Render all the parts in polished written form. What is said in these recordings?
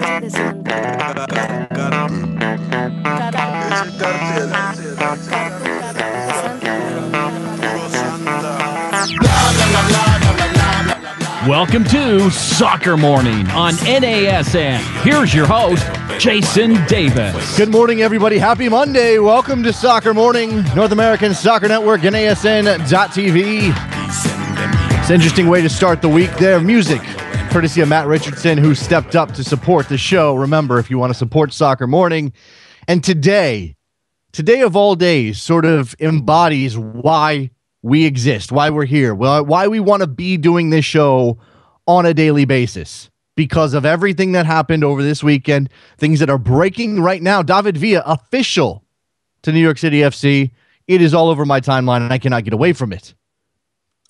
Listen. Welcome to Soccer Morning on NASN. Here's your host, Jason Davis. Good morning, everybody. Happy Monday. Welcome to Soccer Morning, North American Soccer Network, NASN.TV. It's an interesting way to start the week there. Music, courtesy of Matt Richardson, who stepped up to support the show. Remember, if you want to support Soccer Morning. And today of all days, sort of embodies why we exist, why we're here, why we want to be doing this show on a daily basis. Because of everything that happened over this weekend, things that are breaking right now. David Villa, official to New York City FC. It is all over my timeline, and I cannot get away from it.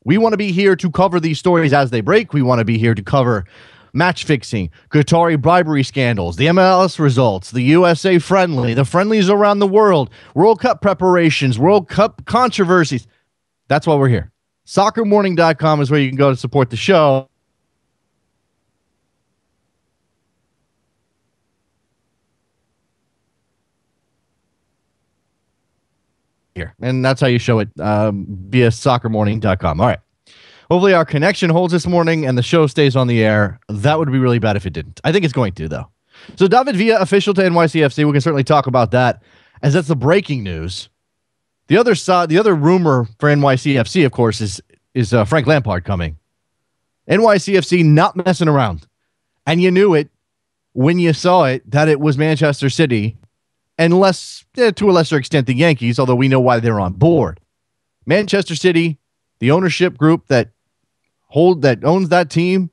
We want to be here to cover these stories as they break. We want to be here to cover match fixing, Qatari bribery scandals, the MLS results, the USA friendly, the friendlies around the world, World Cup preparations, World Cup controversies. That's why we're here. SoccerMorning.com is where you can go to support the show. Here. And that's how you show it via SoccerMorning.com. All right. Hopefully our connection holds this morning and the show stays on the air. That would be really bad if it didn't. I think it's going to, though. So David Villa, official to NYCFC. We can certainly talk about that, as that's the breaking news. The other rumor for NYCFC, of course, is Frank Lampard coming. NYCFC not messing around. And you knew it when you saw it, that it was Manchester City, and to a lesser extent the Yankees, although we know why they're on board. Manchester City, the ownership group that owns that team,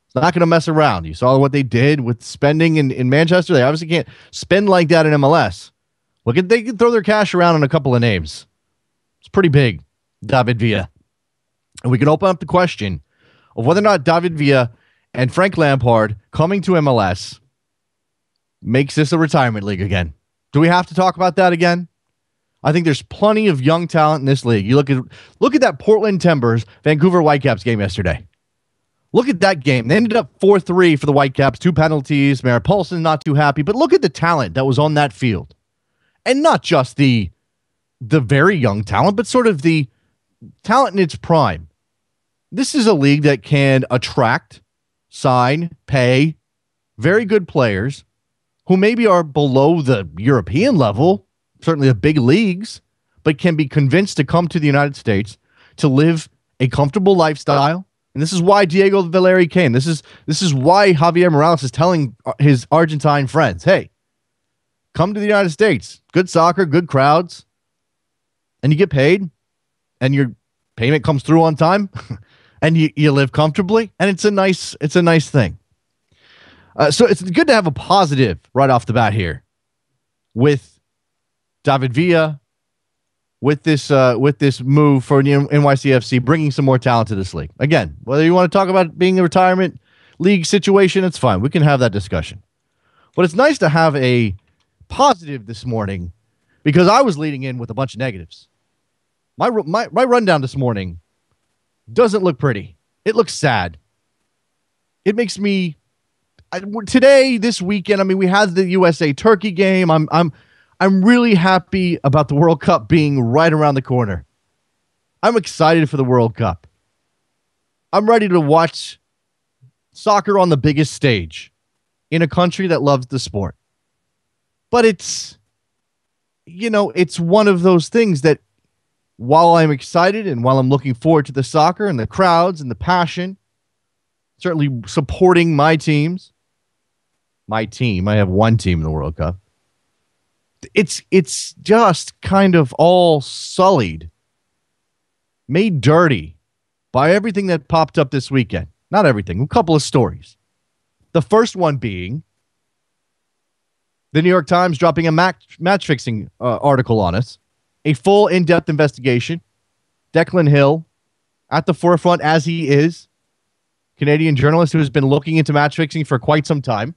is not going to mess around. You saw what they did with spending in Manchester. They obviously can't spend like that in MLS. They can throw their cash around on a couple of names. It's pretty big, David Villa. And we can open up the question of whether or not David Villa and Frank Lampard coming to MLS makes this a retirement league again. Do we have to talk about that again? I think there's plenty of young talent in this league. You look at that Portland Timbers, Vancouver Whitecaps game yesterday. Look at that game. They ended up 4-3 for the Whitecaps, 2 penalties. Merritt Paulson's not too happy, but look at the talent that was on that field. And not just the very young talent, but sort of the talent in its prime. This is a league that can attract, sign, pay very good players who maybe are below the European level, certainly the big leagues, but can be convinced to come to the United States to live a comfortable lifestyle. And this is why Diego Valeri came. This is why Javier Morales is telling his Argentine friends, hey, come to the United States. Good soccer, good crowds, and you get paid, and your payment comes through on time, and you live comfortably, and it's a nice thing. So it's good to have a positive right off the bat here with David Villa, with this move for NYCFC, bringing some more talent to this league. Again, whether you want to talk about being a retirement league situation, it's fine. We can have that discussion. But it's nice to have a positive this morning, because I was leading in with a bunch of negatives. My rundown this morning doesn't look pretty. It looks sad. It makes me this weekend. I mean, we had the USA Turkey game. I'm really happy about the World Cup being right around the corner. I'm excited for the World Cup. I'm ready to watch soccer on the biggest stage in a country that loves the sport. But it's one of those things that while I'm excited and while I'm looking forward to the soccer and the crowds and the passion, certainly supporting my teams, I have one team in the World Cup. It's just kind of all sullied, made dirty by everything that popped up this weekend. Not everything, a couple of stories. The first one being the New York Times dropping a match-fixing article on us. A full in-depth investigation. Declan Hill, at the forefront as he is, Canadian journalist who has been looking into match-fixing for quite some time.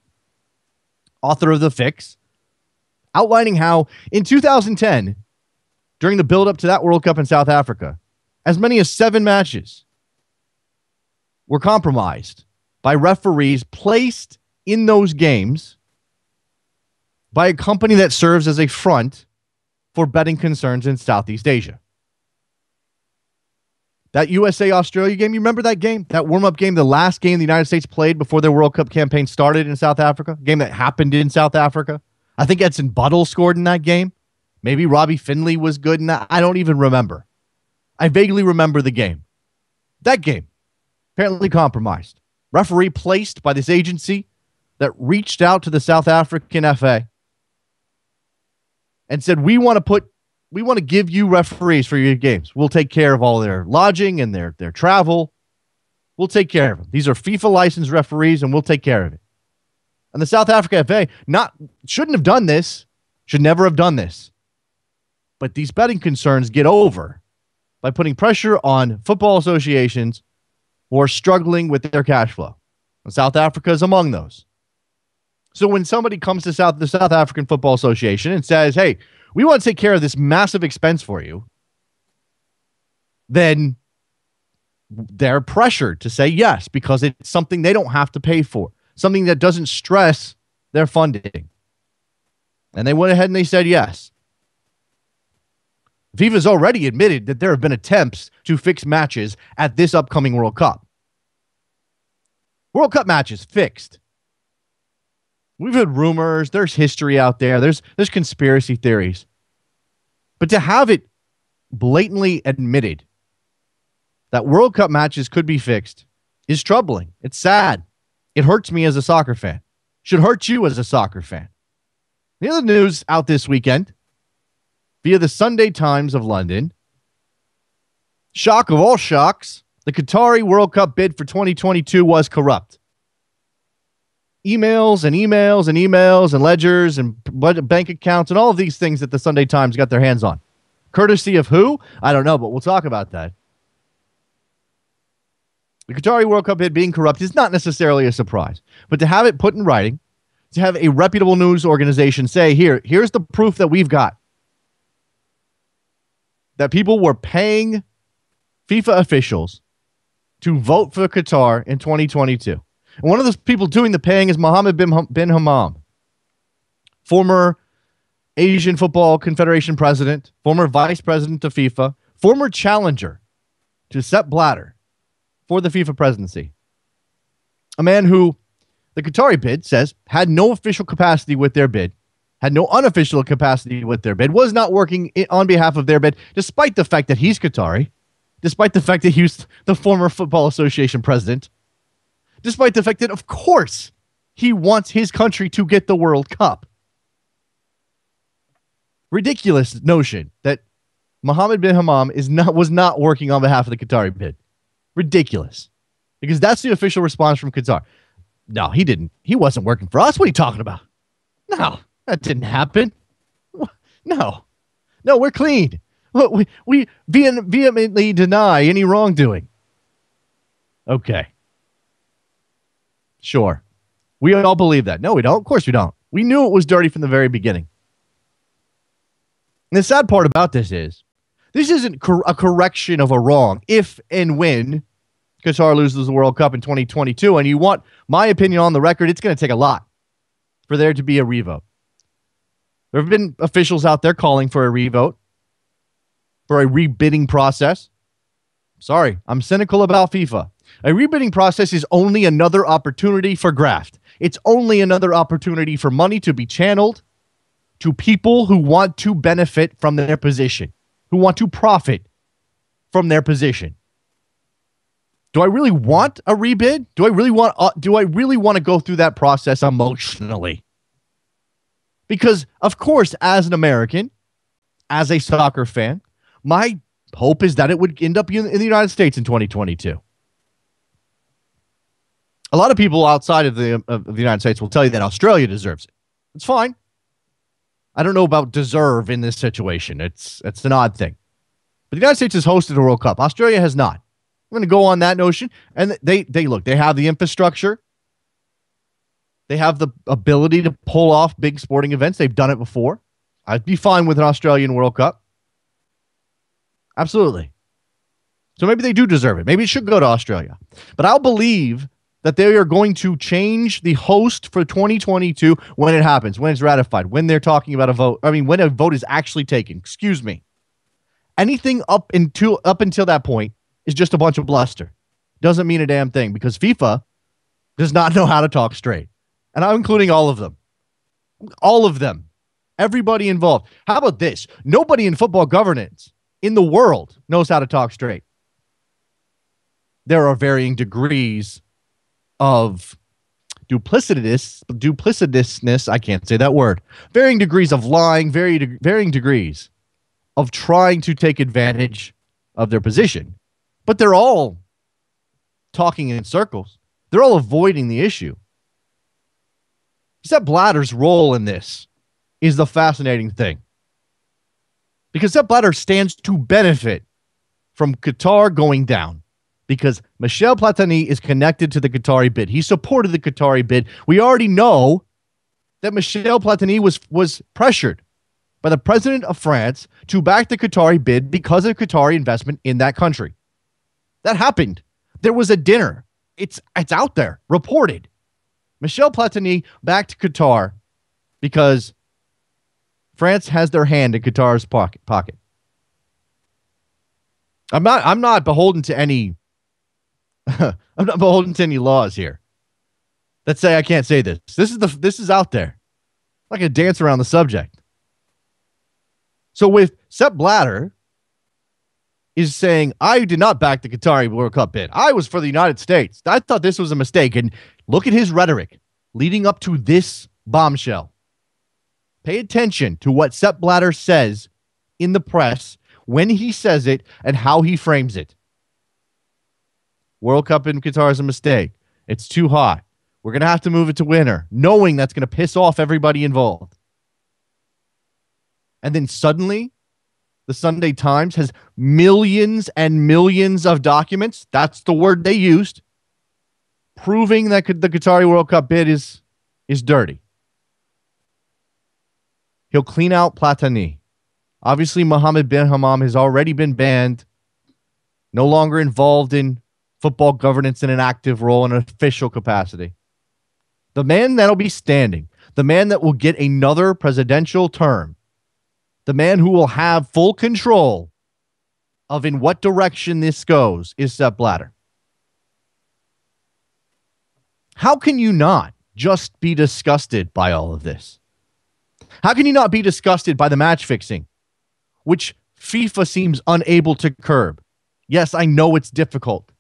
Author of The Fix. Outlining how, in 2010, during the build-up to that World Cup in South Africa, as many as 7 matches were compromised by referees placed in those games by a company that serves as a front for betting concerns in Southeast Asia. That USA-Australia game, you remember that game? That warm-up game, the last game the United States played before their World Cup campaign started in South Africa? Game that happened in South Africa? I think Edson Buttle scored in that game. Maybe Robbie Finley was good in that. I don't even remember. I vaguely remember the game. That game, apparently compromised. Referee placed by this agency that reached out to the South African FA and said, we want to give you referees for your games. We'll take care of all their lodging and their travel. We'll take care of them. These are FIFA licensed referees, and we'll take care of it. And the South Africa FA shouldn't have done this, should never have done this. But these betting concerns get over by putting pressure on football associations who are struggling with their cash flow. And South Africa is among those. So when somebody comes to the South African Football Association and says, hey, we want to take care of this massive expense for you, then they're pressured to say yes because it's something they don't have to pay for, something that doesn't stress their funding. And they went ahead and they said yes. FIFA's already admitted that there have been attempts to fix matches at this upcoming World Cup. World Cup matches fixed. We've heard rumors. There's history out there. There's conspiracy theories. But to have it blatantly admitted that World Cup matches could be fixed is troubling. It's sad. It hurts me as a soccer fan. Should hurt you as a soccer fan. The other news out this weekend, via the Sunday Times of London, shock of all shocks, the Qatari World Cup bid for 2022 was corrupt. Emails and emails and emails and ledgers and bank accounts and all of these things that the Sunday Times got their hands on. Courtesy of who? I don't know, but we'll talk about that. The Qatari World Cup bid being corrupt is not necessarily a surprise, but to have it put in writing, to have a reputable news organization say, here's the proof that we've got, that people were paying FIFA officials to vote for Qatar in 2022. And one of those people doing the paying is Mohammed bin Hammam, former Asian Football Confederation president, former vice president of FIFA, former challenger to Sepp Blatter for the FIFA presidency. A man who the Qatari bid says had no official capacity with their bid, had no unofficial capacity with their bid, was not working on behalf of their bid, despite the fact that he's Qatari, despite the fact that he was the former Football Association president, despite the fact that, of course, he wants his country to get the World Cup. Ridiculous notion that Mohammed bin Hammam was not working on behalf of the Qatari bid. Ridiculous. Because that's the official response from Qatar. No, he didn't. He wasn't working for us. What are you talking about? No, that didn't happen. No, we're clean. We vehemently deny any wrongdoing. Okay. Sure. We all believe that. No, we don't. Of course we don't. We knew it was dirty from the very beginning. And the sad part about this isn't a correction of a wrong if and when Qatar loses the World Cup in 2022. And you want my opinion on the record, it's going to take a lot for there to be a revote. There have been officials out there calling for a revote, for a rebidding process. Sorry, I'm cynical about FIFA. A rebidding process is only another opportunity for graft. It's only another opportunity for money to be channeled to people who want to benefit from their position, who want to profit from their position. Do I really want a rebid? Do I really want to go through that process emotionally? Because, of course, as an American, as a soccer fan, my hope is that it would end up in the United States in 2022. A lot of people outside of the United States will tell you that Australia deserves it. It's fine. I don't know about deserve in this situation. It's an odd thing. But the United States has hosted a World Cup. Australia has not. I'm going to go on that notion. And they have the infrastructure. They have the ability to pull off big sporting events. They've done it before. I'd be fine with an Australian World Cup. Absolutely. So maybe they do deserve it. Maybe it should go to Australia. But I'll believe that they are going to change the host for 2022 when it happens, when it's ratified, when they're talking about a vote. I mean, when a vote is actually taken. Excuse me. Anything up until that point is just a bunch of bluster. Doesn't mean a damn thing because FIFA does not know how to talk straight. And I'm including all of them. All of them. Everybody involved. How about this? Nobody in football governance in the world knows how to talk straight. There are varying degrees of duplicitousness. I can't say that word. Varying degrees of lying, varying degrees of trying to take advantage of their position. But they're all talking in circles. They're all avoiding the issue. Sepp Blatter's role in this is the fascinating thing. Because Sepp Blatter stands to benefit from Qatar going down. Because Michel Platini is connected to the Qatari bid. He supported the Qatari bid. We already know that Michel Platini was pressured by the president of France to back the Qatari bid because of Qatari investment in that country. That happened. There was a dinner. It's out there, reported. Michel Platini backed Qatar because France has their hand in Qatar's pocket. I'm not beholden to any I'm not beholden to any laws here that say I can't say this. This is out there. I'm not gonna dance around the subject. So with Sepp Blatter is saying, I did not back the Qatari World Cup bid. I was for the United States. I thought this was a mistake. And look at his rhetoric leading up to this bombshell. Pay attention to what Sepp Blatter says in the press when he says it and how he frames it. World Cup in Qatar is a mistake. It's too hot. We're going to have to move it to winter, knowing that's going to piss off everybody involved. And then suddenly, the Sunday Times has millions and millions of documents. That's the word they used, proving that the Qatari World Cup bid is dirty. He'll clean out Platini. Obviously, Mohammed bin Hammam has already been banned, no longer involved in football governance in an active role in an official capacity. The man that'll be standing, the man that will get another presidential term, the man who will have full control of in what direction this goes is Sepp Blatter. How can you not just be disgusted by all of this? How can you not be disgusted by the match fixing, which FIFA seems unable to curb? Yes, I know it's difficult.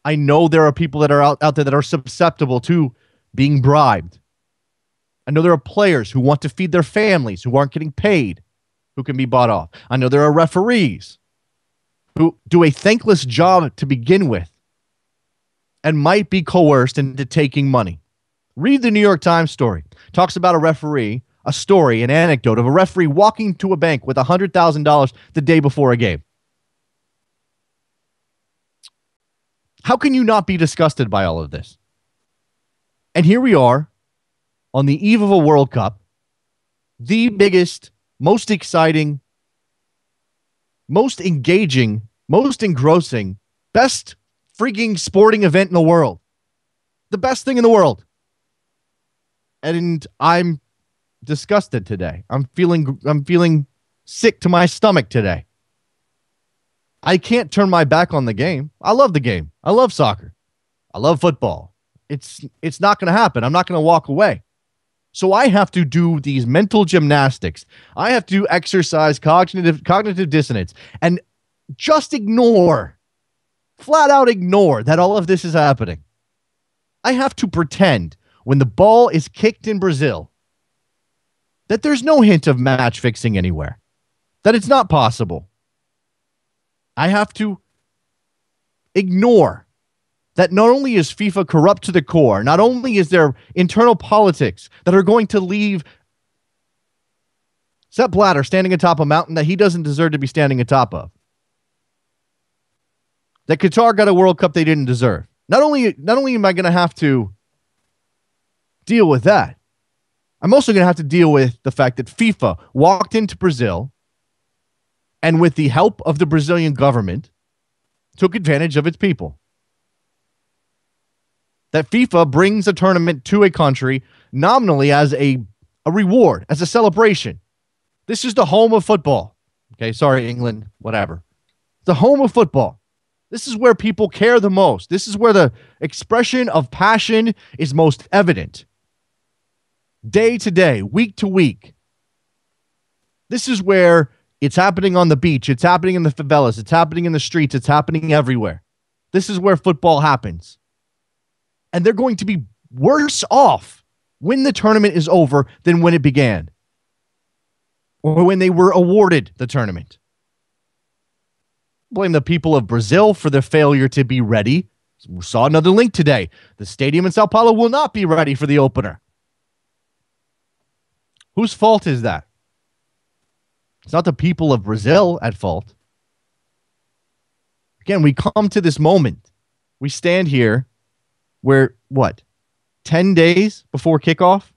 I know there are people that are out there that are susceptible to being bribed. I know there are players who want to feed their families who aren't getting paid, who can be bought off. I know there are referees who do a thankless job to begin with and might be coerced into taking money. Read the New York Times story. Talks about a referee, a story, an anecdote of a referee walking to a bank with $100,000 the day before a game. How can you not be disgusted by all of this? And here we are on the eve of a World Cup, the biggest, most exciting, most engaging, most engrossing, best freaking sporting event in the world. The best thing in the world. And I'm disgusted today. I'm feeling sick to my stomach today. I can't turn my back on the game. I love the game. I love soccer. I love football. It's not going to happen. I'm not going to walk away. So I have to do these mental gymnastics. I have to exercise cognitive dissonance and just flat out ignore that all of this is happening. I have to pretend when the ball is kicked in Brazil that there's no hint of match fixing anywhere, that it's not possible. I have to ignore that not only is FIFA corrupt to the core, not only is there internal politics that are going to leave Sepp Blatter standing atop a mountain that he doesn't deserve to be standing atop of, that Qatar got a World Cup they didn't deserve. Not only am I going to have to deal with that, I'm also going to have to deal with the fact that FIFA walked into Brazil and with the help of the Brazilian government, took advantage of its people. that FIFA brings a tournament to a country nominally as a reward, as a celebration. This is the home of football. Okay, sorry, England, whatever. The home of football. This is where people care the most. This is where the expression of passion is most evident. Day to day, week to week. This is where it's happening on the beach. It's happening in the favelas. It's happening in the streets. It's happening everywhere. This is where football happens. And they're going to be worse off when the tournament is over than when it began, or when they were awarded the tournament. Blame the people of Brazil for their failure to be ready. We saw another link today. The stadium in Sao Paulo will not be ready for the opener. Whose fault is that? It's not the people of Brazil at fault. Again, we come to this moment. We stand here where, 10 days before kickoff?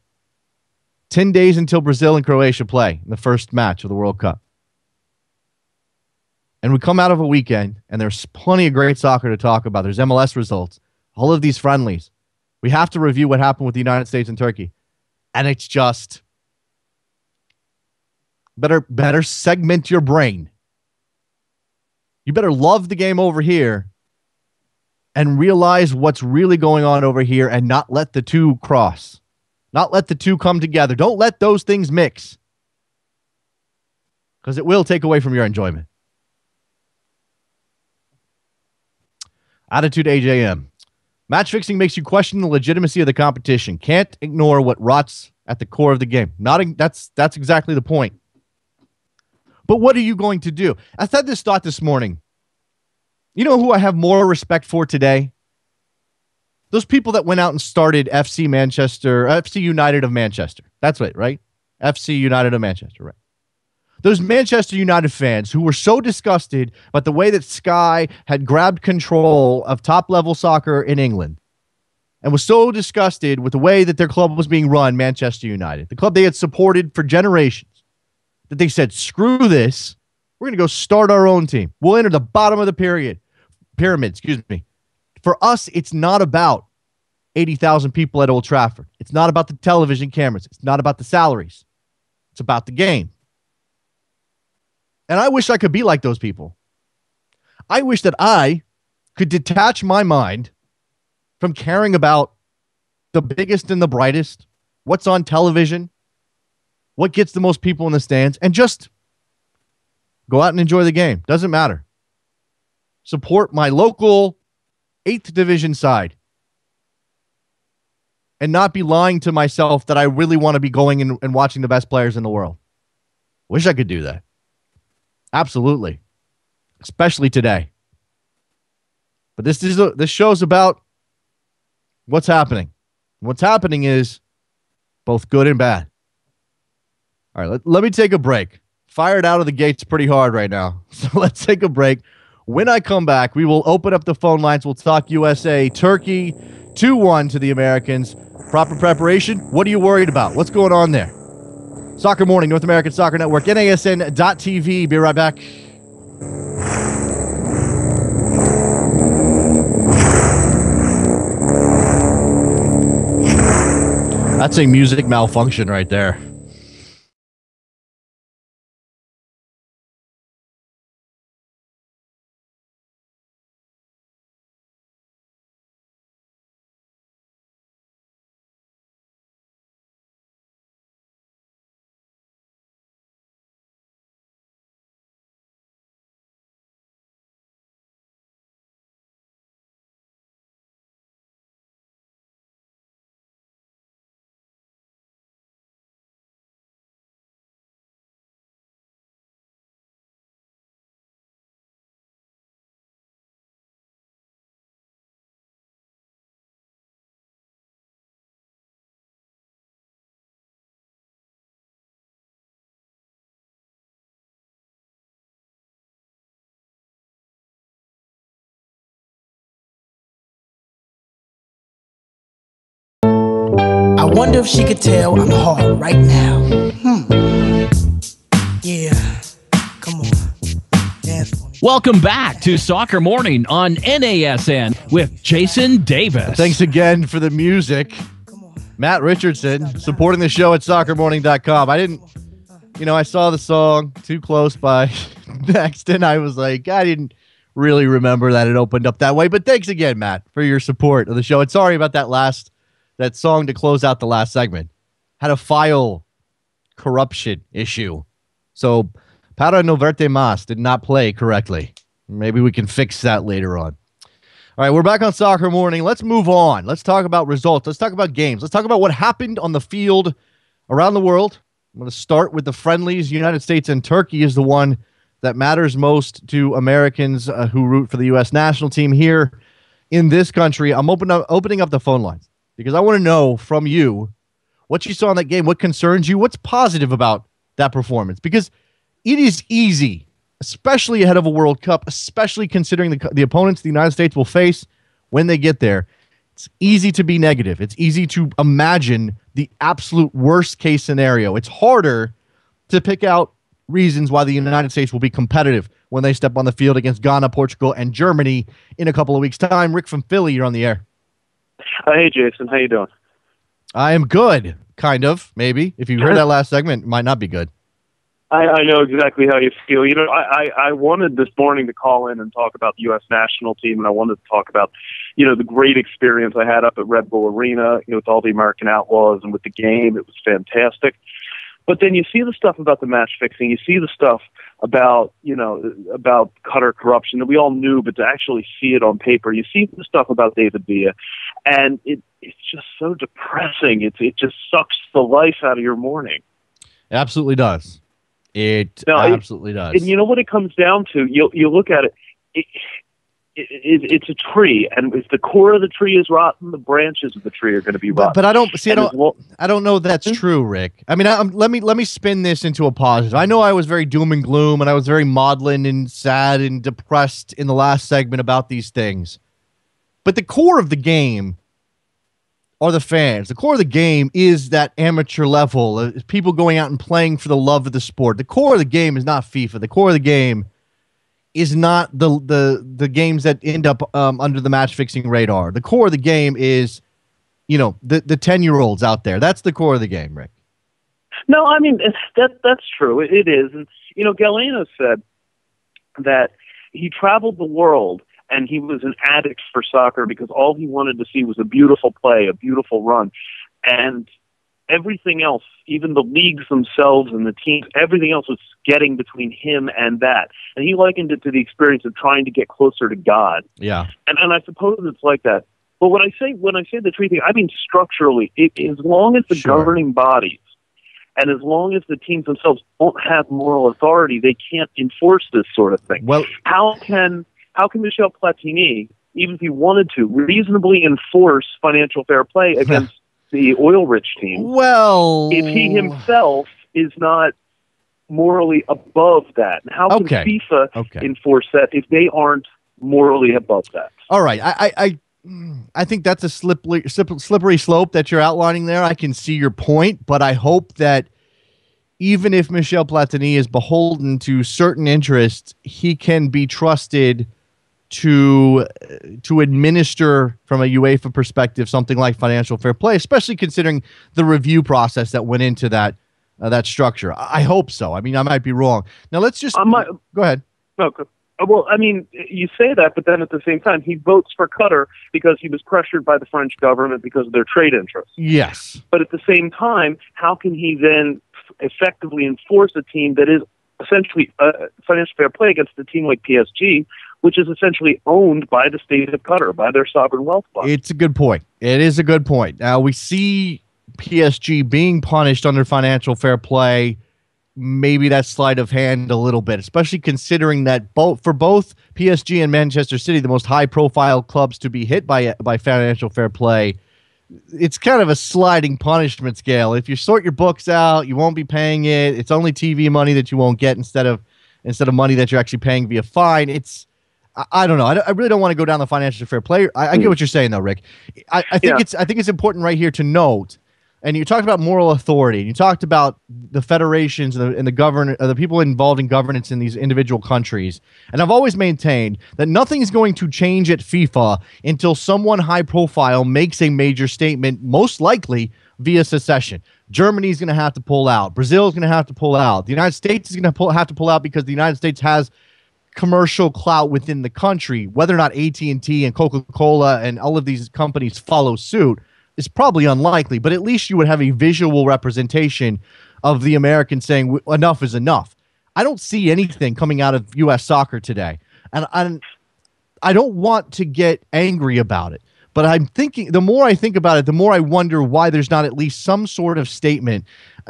10 days until Brazil and Croatia play in the first match of the World Cup. And we come out of a weekend, and there's plenty of great soccer to talk about. There's MLS results, all of these friendlies. We have to review what happened with the United States and Turkey. And it's just better segment your brain. You better love the game over here and realize what's really going on over here and not let the two cross. Not let the two come together. Don't let those things mix, because it will take away from your enjoyment. Attitude AJM. Match fixing makes you question the legitimacy of the competition. Can't ignore what rots at the core of the game. That's exactly the point. But what are you going to do? I said this thought this morning. You know who I have more respect for today? Those people that went out and started FC United of Manchester. That's right? FC United of Manchester, right? Those Manchester United fans who were so disgusted by the way that Sky had grabbed control of top-level soccer in England and was so disgusted with the way that their club was being run, Manchester United, the club they had supported for generations, that they said, screw this, we're going to go start our own team. We'll enter the bottom of the pyramid. For us, it's not about 80,000 people at Old Trafford. It's not about the television cameras. It's not about the salaries. It's about the game. And I wish I could be like those people. I wish that I could detach my mind from caring about the biggest and the brightest, what's on television, what gets the most people in the stands, and just go out and enjoy the game. Doesn't matter. Support my local 8th division side and not be lying to myself that I really want to be going and watching the best players in the world. Wish I could do that. Absolutely. Especially today. But this show's about what's happening. What's happening is both good and bad. All right, let me take a break. Fired out of the gates pretty hard right now. So let's take a break. When I come back, we will open up the phone lines. We'll talk USA, Turkey, 2-1 to the Americans. Proper preparation? What are you worried about? What's going on there? Soccer Morning, North American Soccer Network, NASN.TV. Be right back. That's a music malfunction right there. I wonder if she could tell I'm hard right now. Yeah, come on, dance for me. Welcome back to Soccer Morning on NASN with Jason Davis. Thanks again for the music. Matt Richardson supporting the show at soccermorning.com. I saw the song Too Close by Next, and I was like, I didn't really remember that it opened up that way. But thanks again, Matt, for your support of the show. And sorry about that song to close out the last segment. Had a file corruption issue. So Para no verte más did not play correctly. Maybe we can fix that later on. All right, we're back on Soccer Morning. Let's move on. Let's talk about results. Let's talk about games. Let's talk about what happened on the field around the world. I'm going to start with the friendlies. United States and Turkey is the one that matters most to Americans who root for the U.S. national team here in this country. I'm opening up the phone lines because I want to know from you what you saw in that game, what concerns you, what's positive about that performance. Because it is easy, especially ahead of a World Cup, especially considering the opponents the United States will face when they get there. It's easy to be negative. It's easy to imagine the absolute worst case scenario. It's harder to pick out reasons why the United States will be competitive when they step on the field against Ghana, Portugal, and Germany in a couple of weeks' time. Rick from Philly, you're on the air. Hey, Jason. How you doing? I am good, kind of, maybe. If you heard that last segment, it might not be good. I know exactly how you feel. I wanted this morning to call in and talk about the U.S. national team, and I wanted to talk about, the great experience I had up at Red Bull Arena, with all the American Outlaws and with the game. It was fantastic. But then you see the stuff about the match fixing. You see the stuff about, about Qatar corruption that we all knew, but to actually see it on paper, you see the stuff about David Villa, and it's just so depressing. It just sucks the life out of your morning. It absolutely does. It absolutely does. And you know what it comes down to? You look at it, it's a tree, and if the core of the tree is rotten, the branches of the tree are going to be rotten. But I don't know that's true, Rick. I mean, let me spin this into a positive. I know I was very doom and gloom, and I was very maudlin and sad and depressed in the last segment about these things. But the core of the game are the fans. The core of the game is that amateur level, people going out and playing for the love of the sport. The core of the game is not FIFA. The core of the game is not the games that end up under the match-fixing radar. The core of the game is, the 10-year-olds out there. That's the core of the game, Rick. No, I mean, that's true. It is. And, Galeno said that he traveled the world and he was an addict for soccer because all he wanted to see was a beautiful play, a beautiful run. And everything else, even the leagues themselves and the teams, everything else was getting between him and that. And he likened it to the experience of trying to get closer to God. Yeah. And I suppose it's like that. But when I say the tree thing, I mean structurally, as long as the governing bodies and as long as the teams themselves don't have moral authority, they can't enforce this sort of thing. Well, how can Michel Platini, even if he wanted to, reasonably enforce financial fair play against the oil-rich team? Well, if he himself is not morally above that, how can FIFA enforce that if they aren't morally above that? All right, I think that's a slippery slope that you're outlining there. I can see your point, but I hope that even if Michel Platini is beholden to certain interests, he can be trusted to administer from a UEFA perspective something like financial fair play, especially considering the review process that went into that structure. I hope so. I mean, I might be wrong. Now let's just go ahead. Okay. Well, I mean, you say that, but then at the same time, he votes for Qatar because he was pressured by the French government because of their trade interests. Yes. But at the same time, how can he then effectively enforce a team that is essentially financial fair play against a team like PSG, which is essentially owned by the state of Qatar, by their sovereign wealth fund? It's a good point. It is a good point. Now, we see PSG being punished under financial fair play. Maybe that sleight of hand a little bit, especially considering that for both PSG and Manchester City, the most high-profile clubs to be hit by financial fair play, it's kind of a sliding punishment scale. If you sort your books out, you won't be paying it. It's only TV money that you won't get instead of money that you're actually paying via fine. I don't know. I really don't want to go down the financial fair play. I get what you're saying though, Rick. I think it's important right here to note and you talked about moral authority, and you talked about the federations and the people involved in governance in these individual countries. And I've always maintained that nothing is going to change at FIFA until someone high profile makes a major statement, most likely via secession. Germany's going to have to pull out. Brazil's going to have to pull out. The United States is going to have to pull out because the United States has commercial clout within the country. Whether or not AT&T and Coca-Cola and all of these companies follow suit is probably unlikely, but at least you would have a visual representation of the Americans saying enough is enough. I don't see anything coming out of U.S. soccer today, and I don't want to get angry about it, but I'm thinking, the more I think about it, the more I wonder why there's not at least some sort of statement.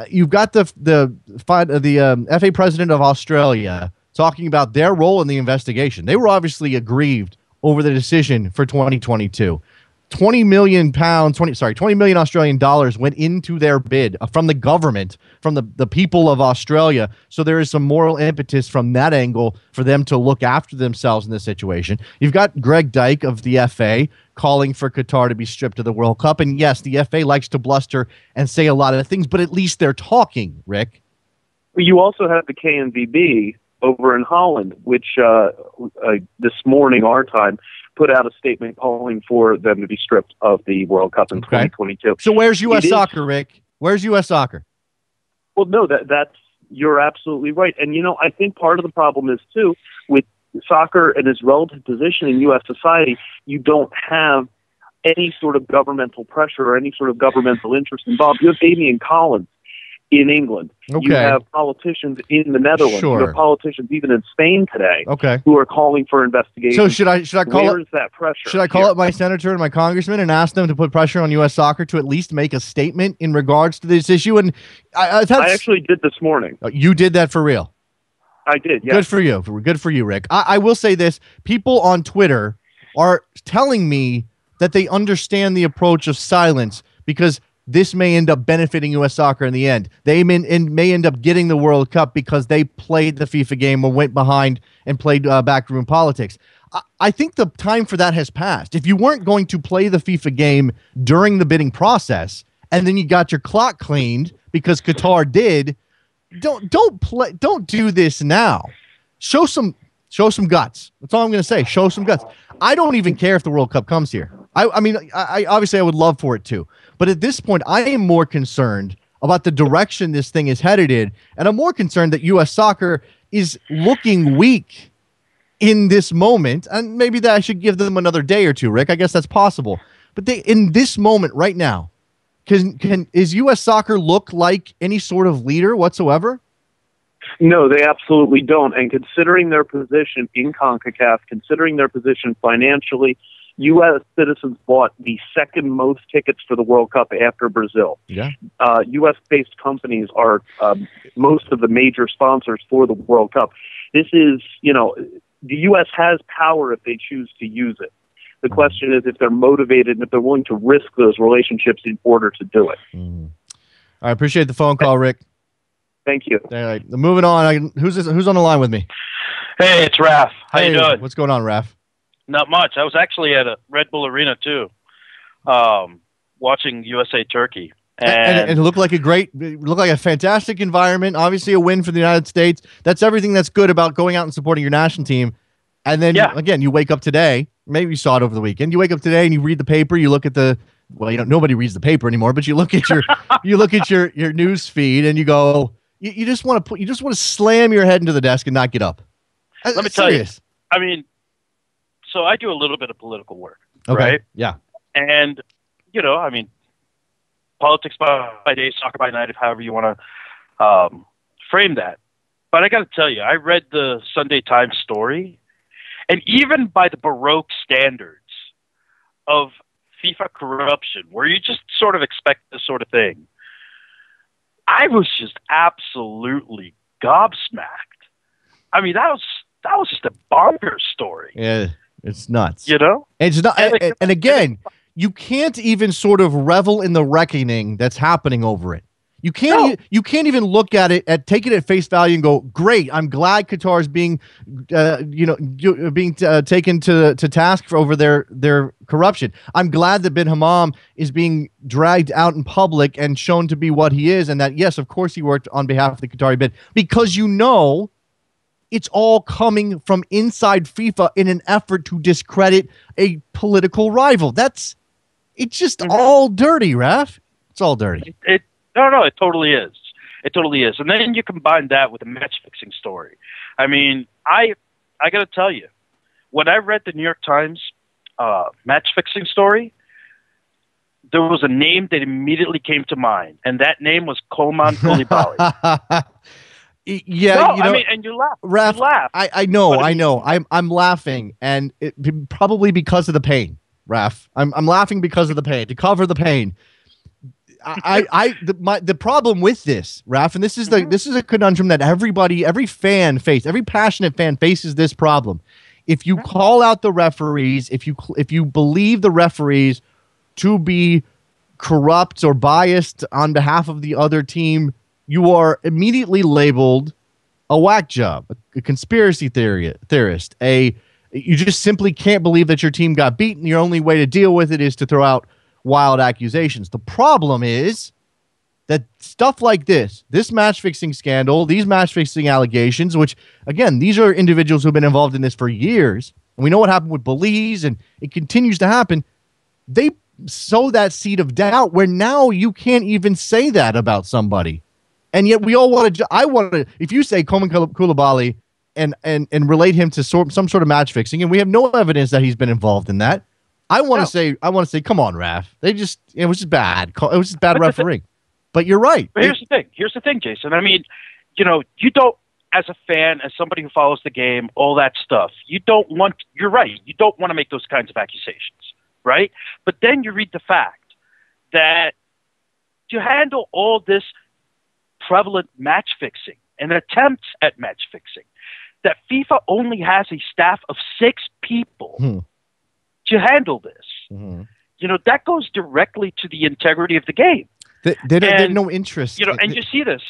You've got the FA president of Australia talking about their role in the investigation. They were obviously aggrieved over the decision for 2022. 20 million Australian dollars went into their bid from the government, from the people of Australia. So there is some moral impetus from that angle for them to look after themselves in this situation. You've got Greg Dyke of the FA calling for Qatar to be stripped of the World Cup. And yes, the FA likes to bluster and say a lot of things, but at least they're talking, Rick. You also have the KNVB over in Holland, which this morning, our time, put out a statement calling for them to be stripped of the World Cup in 2022. So where's U.S. soccer, Rick? Where's U.S. soccer? Well, no, that's you're absolutely right. And, I think part of the problem is, too, with soccer and its relative position in U.S. society, you don't have any sort of governmental pressure or any sort of governmental interest involved. You have Damian Collins in England. Okay. You have politicians in the Netherlands. Sure. You have politicians even in Spain today. Okay. Who are calling for investigation. So should I call Where is that pressure? Should I call up my senator and my congressman and ask them to put pressure on U.S. soccer to at least make a statement in regards to this issue? And I actually did this morning. You did that for real? I did, yes. Good for you. Good for you, Rick. I will say this. People on Twitter are telling me that they understand the approach of silence because this may end up benefiting U.S. soccer in the end. They may end up getting the World Cup because they played the FIFA game or went behind and played backroom politics. I think the time for that has passed. If you weren't going to play the FIFA game during the bidding process and then you got your clock cleaned because Qatar did, don't do this now. Show some guts. That's all I'm going to say. Show some guts. I don't even care if the World Cup comes here. I mean, obviously I would love for it to, but at this point, I am more concerned about the direction this thing is headed in, and I'm more concerned that U.S. soccer is looking weak in this moment, and maybe that I should give them another day or two, Rick. I guess that's possible, but in this moment right now, is U.S. soccer look like any sort of leader whatsoever? No, they absolutely don't. And considering their position in CONCACAF, considering their position financially, U.S. citizens bought the second most tickets for the World Cup after Brazil. Yeah. U.S.-based companies are most of the major sponsors for the World Cup. This is, the U.S. has power if they choose to use it. The question is if they're motivated and if they're willing to risk those relationships in order to do it. Mm. I appreciate the phone call, Rick. Thank you. All right, moving on. Who's on the line with me? Hey, it's Raph. How you doing? What's going on, Raph? Not much. I was actually at a Red Bull Arena too, watching USA Turkey, and it looked like a fantastic environment. Obviously, a win for the United States. That's everything that's good about going out and supporting your national team. And then again, you wake up today. Maybe you saw it over the weekend. You wake up today and you read the paper. You look at nobody reads the paper anymore, but you look at your news feed and you go. You just want to slam your head into the desk and not get up. Let me tell you. I mean, so I do a little bit of political work, okay. Right? Yeah. And I mean, politics by day, soccer by night, however you want to frame that. But I got to tell you, I read the Sunday Times story, and even by the Baroque standards of FIFA corruption, where you just sort of expect this sort of thing, I was just absolutely gobsmacked. I mean, that was just a bonkers story. Yeah, it's nuts. It's not. And again, you can't even sort of revel in the reckoning that's happening over it. You can't even look at it take it at face value and go, great, I'm glad Qatar is being taken to task for over their corruption. I'm glad that bin Hammam is being dragged out in public and shown to be what he is, and that yes, of course he worked on behalf of the Qatari bid, because it's all coming from inside FIFA in an effort to discredit a political rival. It's just all dirty, Raf. It's all dirty. No, it totally is. It totally is. And then you combine that with a match-fixing story. I mean, I got to tell you, when I read the New York Times match-fixing story, there was a name that immediately came to mind, and that name was Koman Koulibaly. Yeah, no, and you laugh. Raf, you laugh. I know. I'm laughing, and probably because of the pain, Raf. I'm laughing because of the pain, to cover the pain. The problem with this, Raf, and this is a conundrum that every passionate fan faces this problem. If you call out the referees, if you believe the referees to be corrupt or biased on behalf of the other team, you are immediately labeled a whack job, a conspiracy theorist. You just simply can't believe that your team got beaten. Your only way to deal with it is to throw out wild accusations. The problem is that stuff like this match-fixing scandal, these match-fixing allegations, which, again, these are individuals who have been involved in this for years, and we know what happened with Belize, and it continues to happen. They sow that seed of doubt where now you can't even say that about somebody. And yet we all want to, if you say Koman Koulibaly and relate him to some sort of match fixing, and we have no evidence that he's been involved in that, I want to say, come on, Raf. It was just bad. It was just bad refereeing. But you're right. But here's the thing, Jason. I mean, you don't, as a fan, as somebody who follows the game, all that stuff, you're right. You don't want to make those kinds of accusations, right? But then you read the fact that to handle all this prevalent match fixing and attempts at match fixing, that FIFA only has a staff of 6 people to handle this. That goes directly to the integrity of the game. They have no interest. And you see this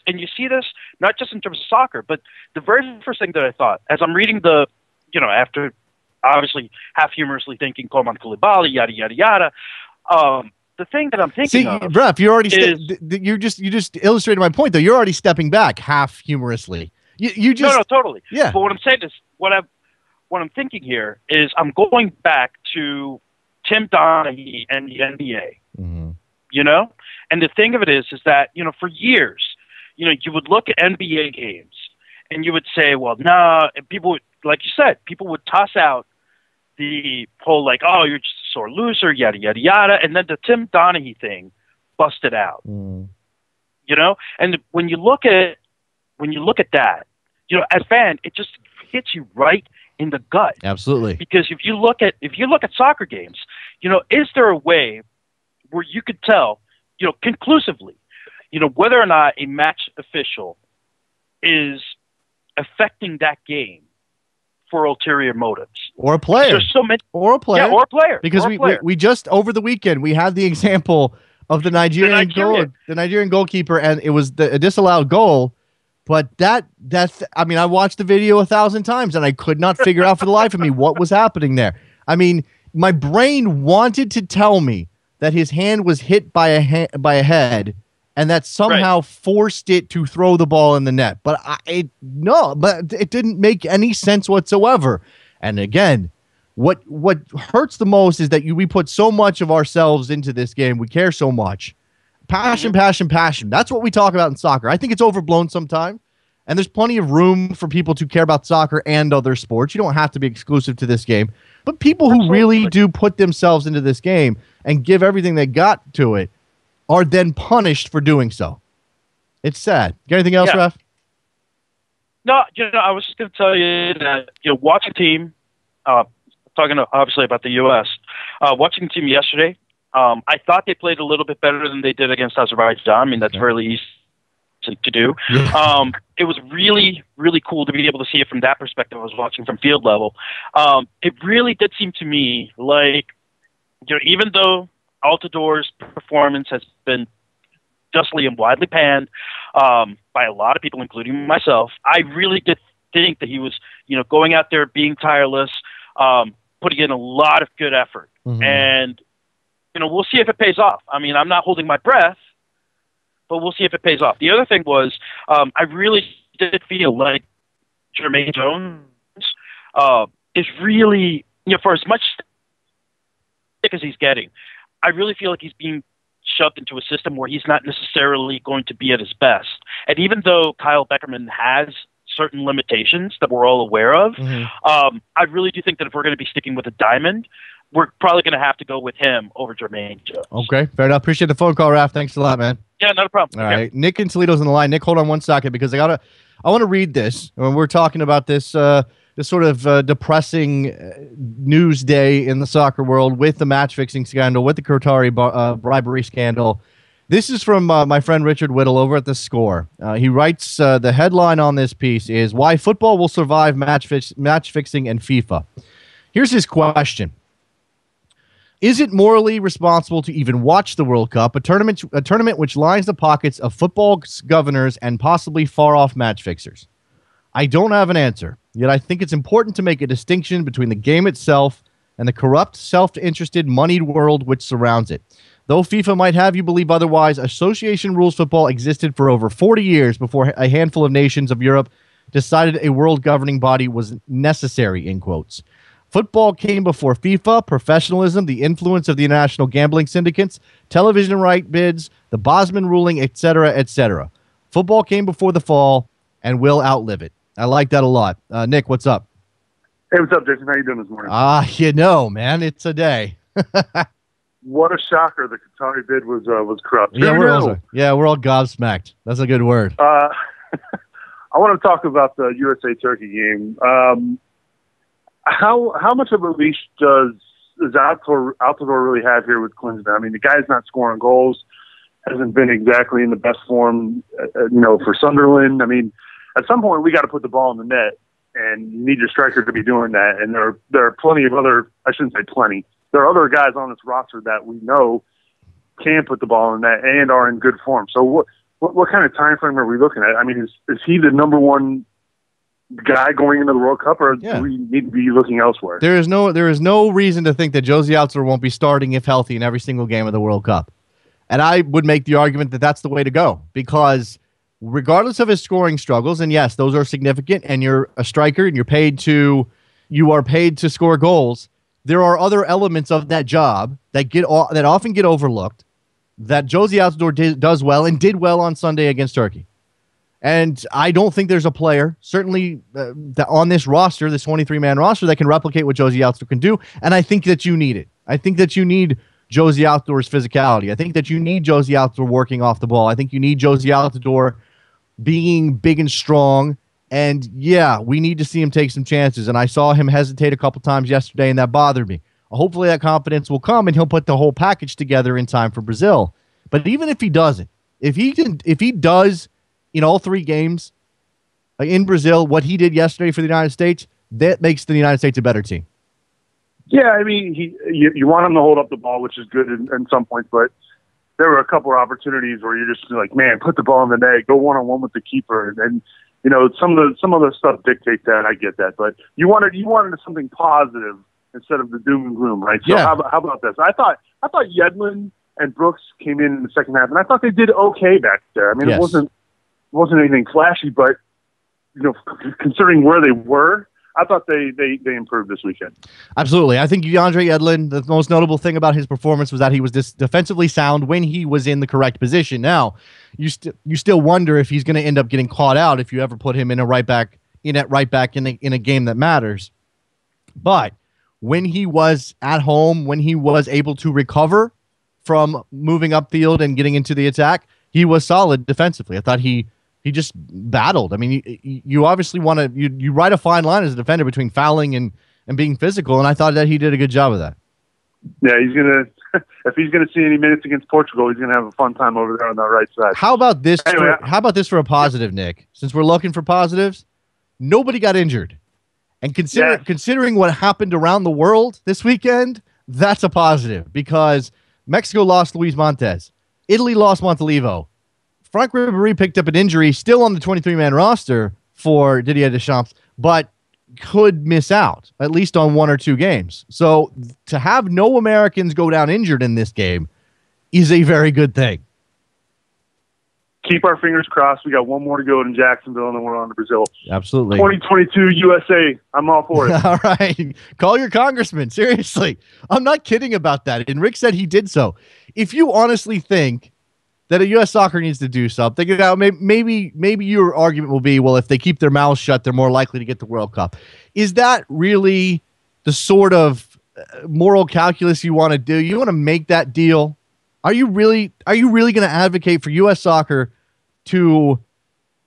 not just in terms of soccer, but the very first thing that I thought as I'm reading after obviously half humorously thinking Koman Koulibaly, yada yada yada. The thing that I'm thinking of, Ref, you already you just illustrated my point, though. You're already stepping back half humorously. You just no, totally. Yeah. But what I'm saying is, what I'm thinking here is, I'm going back to Tim Donaghy and the NBA. And the thing of it is that for years, you would look at NBA games and you would say, well, no, and people would, like you said, people would toss out the whole like, oh, you're just a sore loser, yada yada yada, and then the Tim Donaghy thing busted out. And when you look at that, as a fan, it just hits you right in the gut. Absolutely. Because if you look at soccer games, is there a way where you could tell, conclusively, whether or not a match official is affecting that game for ulterior motives, or a player, there's so many, or a player, or a player, because we just over the weekend we had the example of the Nigerian goalkeeper, and it was a disallowed goal. But that's I watched the video 1,000 times and I could not figure out for the life of me what was happening there. I mean, my brain wanted to tell me that his hand was hit by a head, and that somehow forced it to throw the ball in the net. But it didn't make any sense whatsoever. And again, what hurts the most is that we put so much of ourselves into this game. We care so much. Passion. That's what we talk about in soccer. I think it's overblown sometimes, and there's plenty of room for people to care about soccer and other sports. You don't have to be exclusive to this game. But people who really do put themselves into this game and give everything they got to it are then punished for doing so. It's sad. Got anything else, Ref? No, I was just going to tell you that, watching a team, talking obviously about the U.S., watching the team yesterday, I thought they played a little bit better than they did against Azerbaijan. I mean, that's fairly easy to do. It was really, really cool to be able to see it from that perspective. I was watching from field level. It really did seem to me like, even though Altidor's performance has been justly and widely panned by a lot of people, including myself. I really did think that he was, going out there, being tireless, putting in a lot of good effort. Mm-hmm. And, we'll see if it pays off. I mean, I'm not holding my breath, but we'll see if it pays off. The other thing was, I really did feel like Jermaine Jones is really, for as much stick as he's getting, I really feel like he's being shoved into a system where he's not necessarily going to be at his best. And even though Kyle Beckerman has certain limitations that we're all aware of, I really do think that if we're going to be sticking with a diamond, we're probably going to have to go with him over Jermaine Jones. Okay, fair enough. Appreciate the phone call, Raph. Thanks a lot, man. Yeah, not a problem. All right. Nick in Toledo's on the line. Nick, hold on one second because I want to read this. When we're talking about this sort of depressing news day in the soccer world with the match fixing scandal, with the Qatari bribery scandal. This is from my friend Richard Whittle over at The Score. He writes, the headline on this piece is Why Football Will Survive Match Fixing and FIFA. Here's his question. Is it morally responsible to even watch the World Cup, a tournament which lines the pockets of football governors and possibly far-off match fixers? I don't have an answer, yet I think it's important to make a distinction between the game itself and the corrupt, self-interested, moneyed world which surrounds it. Though FIFA might have you believe otherwise, association rules football existed for over 40 years before a handful of nations of Europe decided a world governing body was necessary, in quotes. Football came before FIFA, professionalism, the influence of the international gambling syndicates, television right bids, the Bosman ruling, etc., etc. Football came before the fall and will outlive it. I like that a lot. Nick, what's up? Hey, what's up, Jason? How you doing this morning? Man, it's a day. What a shocker! The Qatari bid was corrupt. Yeah, we're all gobsmacked. That's a good word. I want to talk about the USA Turkey game. How much of a leash does Altidore really have here with Klinsmann? I mean, the guy's not scoring goals, hasn't been exactly in the best form, for Sunderland. I mean, at some point we got to put the ball in the net, and you need your striker to be doing that. And there are plenty of other, I shouldn't say plenty, there are other guys on this roster that we know can put the ball in the net and are in good form. So what kind of time frame are we looking at? I mean, is he the number one guy going into the World Cup, or do we need to be looking elsewhere? There is no reason to think that Josie Altidore won't be starting if healthy in every single game of the World Cup. And I would make the argument that that's the way to go, because regardless of his scoring struggles, and yes, those are significant, and you're a striker and you are paid to score goals, there are other elements of that job that often get overlooked that Josie Altidore does well and did well on Sunday against Turkey. And I don't think there's a player, certainly on this roster, this 23-man roster, that can replicate what Josie Altidore can do. And I think that you need it. I think that you need Josie Altidore's physicality. I think that you need Josie Altidore working off the ball. I think you need Josie Altidore being big and strong. And yeah, we need to see him take some chances. And I saw him hesitate a couple times yesterday, and that bothered me. Hopefully that confidence will come, and he'll put the whole package together in time for Brazil. But even if he doesn't, if he does in all three games in Brazil what he did yesterday for the United States, that makes the United States a better team. Yeah, I mean, you want him to hold up the ball, which is good in some points, but there were a couple of opportunities where you're just like, man, put the ball in the net, go one-on-one with the keeper, and some of the stuff dictates that. I get that, but you wanted something positive instead of the doom and gloom, right? So how about this? I thought Yedlin and Brooks came in the second half, and I thought they did okay back there. I mean, It wasn't anything flashy, but considering where they were, I thought they improved this weekend. Absolutely. I think DeAndre Yedlin, the most notable thing about his performance was that he was defensively sound when he was in the correct position. Now, you still wonder if he's going to end up getting caught out if you ever put him in at right back in a game that matters. But when he was at home, when he was able to recover from moving upfield and getting into the attack, he was solid defensively. I thought he just battled. I mean, you obviously want to you ride a fine line as a defender between fouling and being physical, and I thought that he did a good job of that. Yeah, if he's gonna see any minutes against Portugal, he's gonna have a fun time over there on that right side. How about this? Anyway, how about this for a positive, Nick? Since we're looking for positives, nobody got injured, and considering what happened around the world this weekend, that's a positive because Mexico lost Luis Montes, Italy lost Montalivo. Frank Ribéry picked up an injury, still on the 23-man roster for Didier Deschamps, but could miss out, at least on 1 or 2 games. So to have no Americans go down injured in this game is a very good thing. Keep our fingers crossed. We got one more to go in Jacksonville, and then we're on to Brazil. Absolutely. 2022 USA. I'm all for it. All right. Call your congressman. Seriously. I'm not kidding about that. And Rick said he did so. If you honestly think that a U.S. soccer needs to do something, you know, maybe your argument will be, well, if they keep their mouths shut, they're more likely to get the World Cup. Is that really the sort of moral calculus you want to do? You want to make that deal? Are you really going to advocate for U.S. soccer to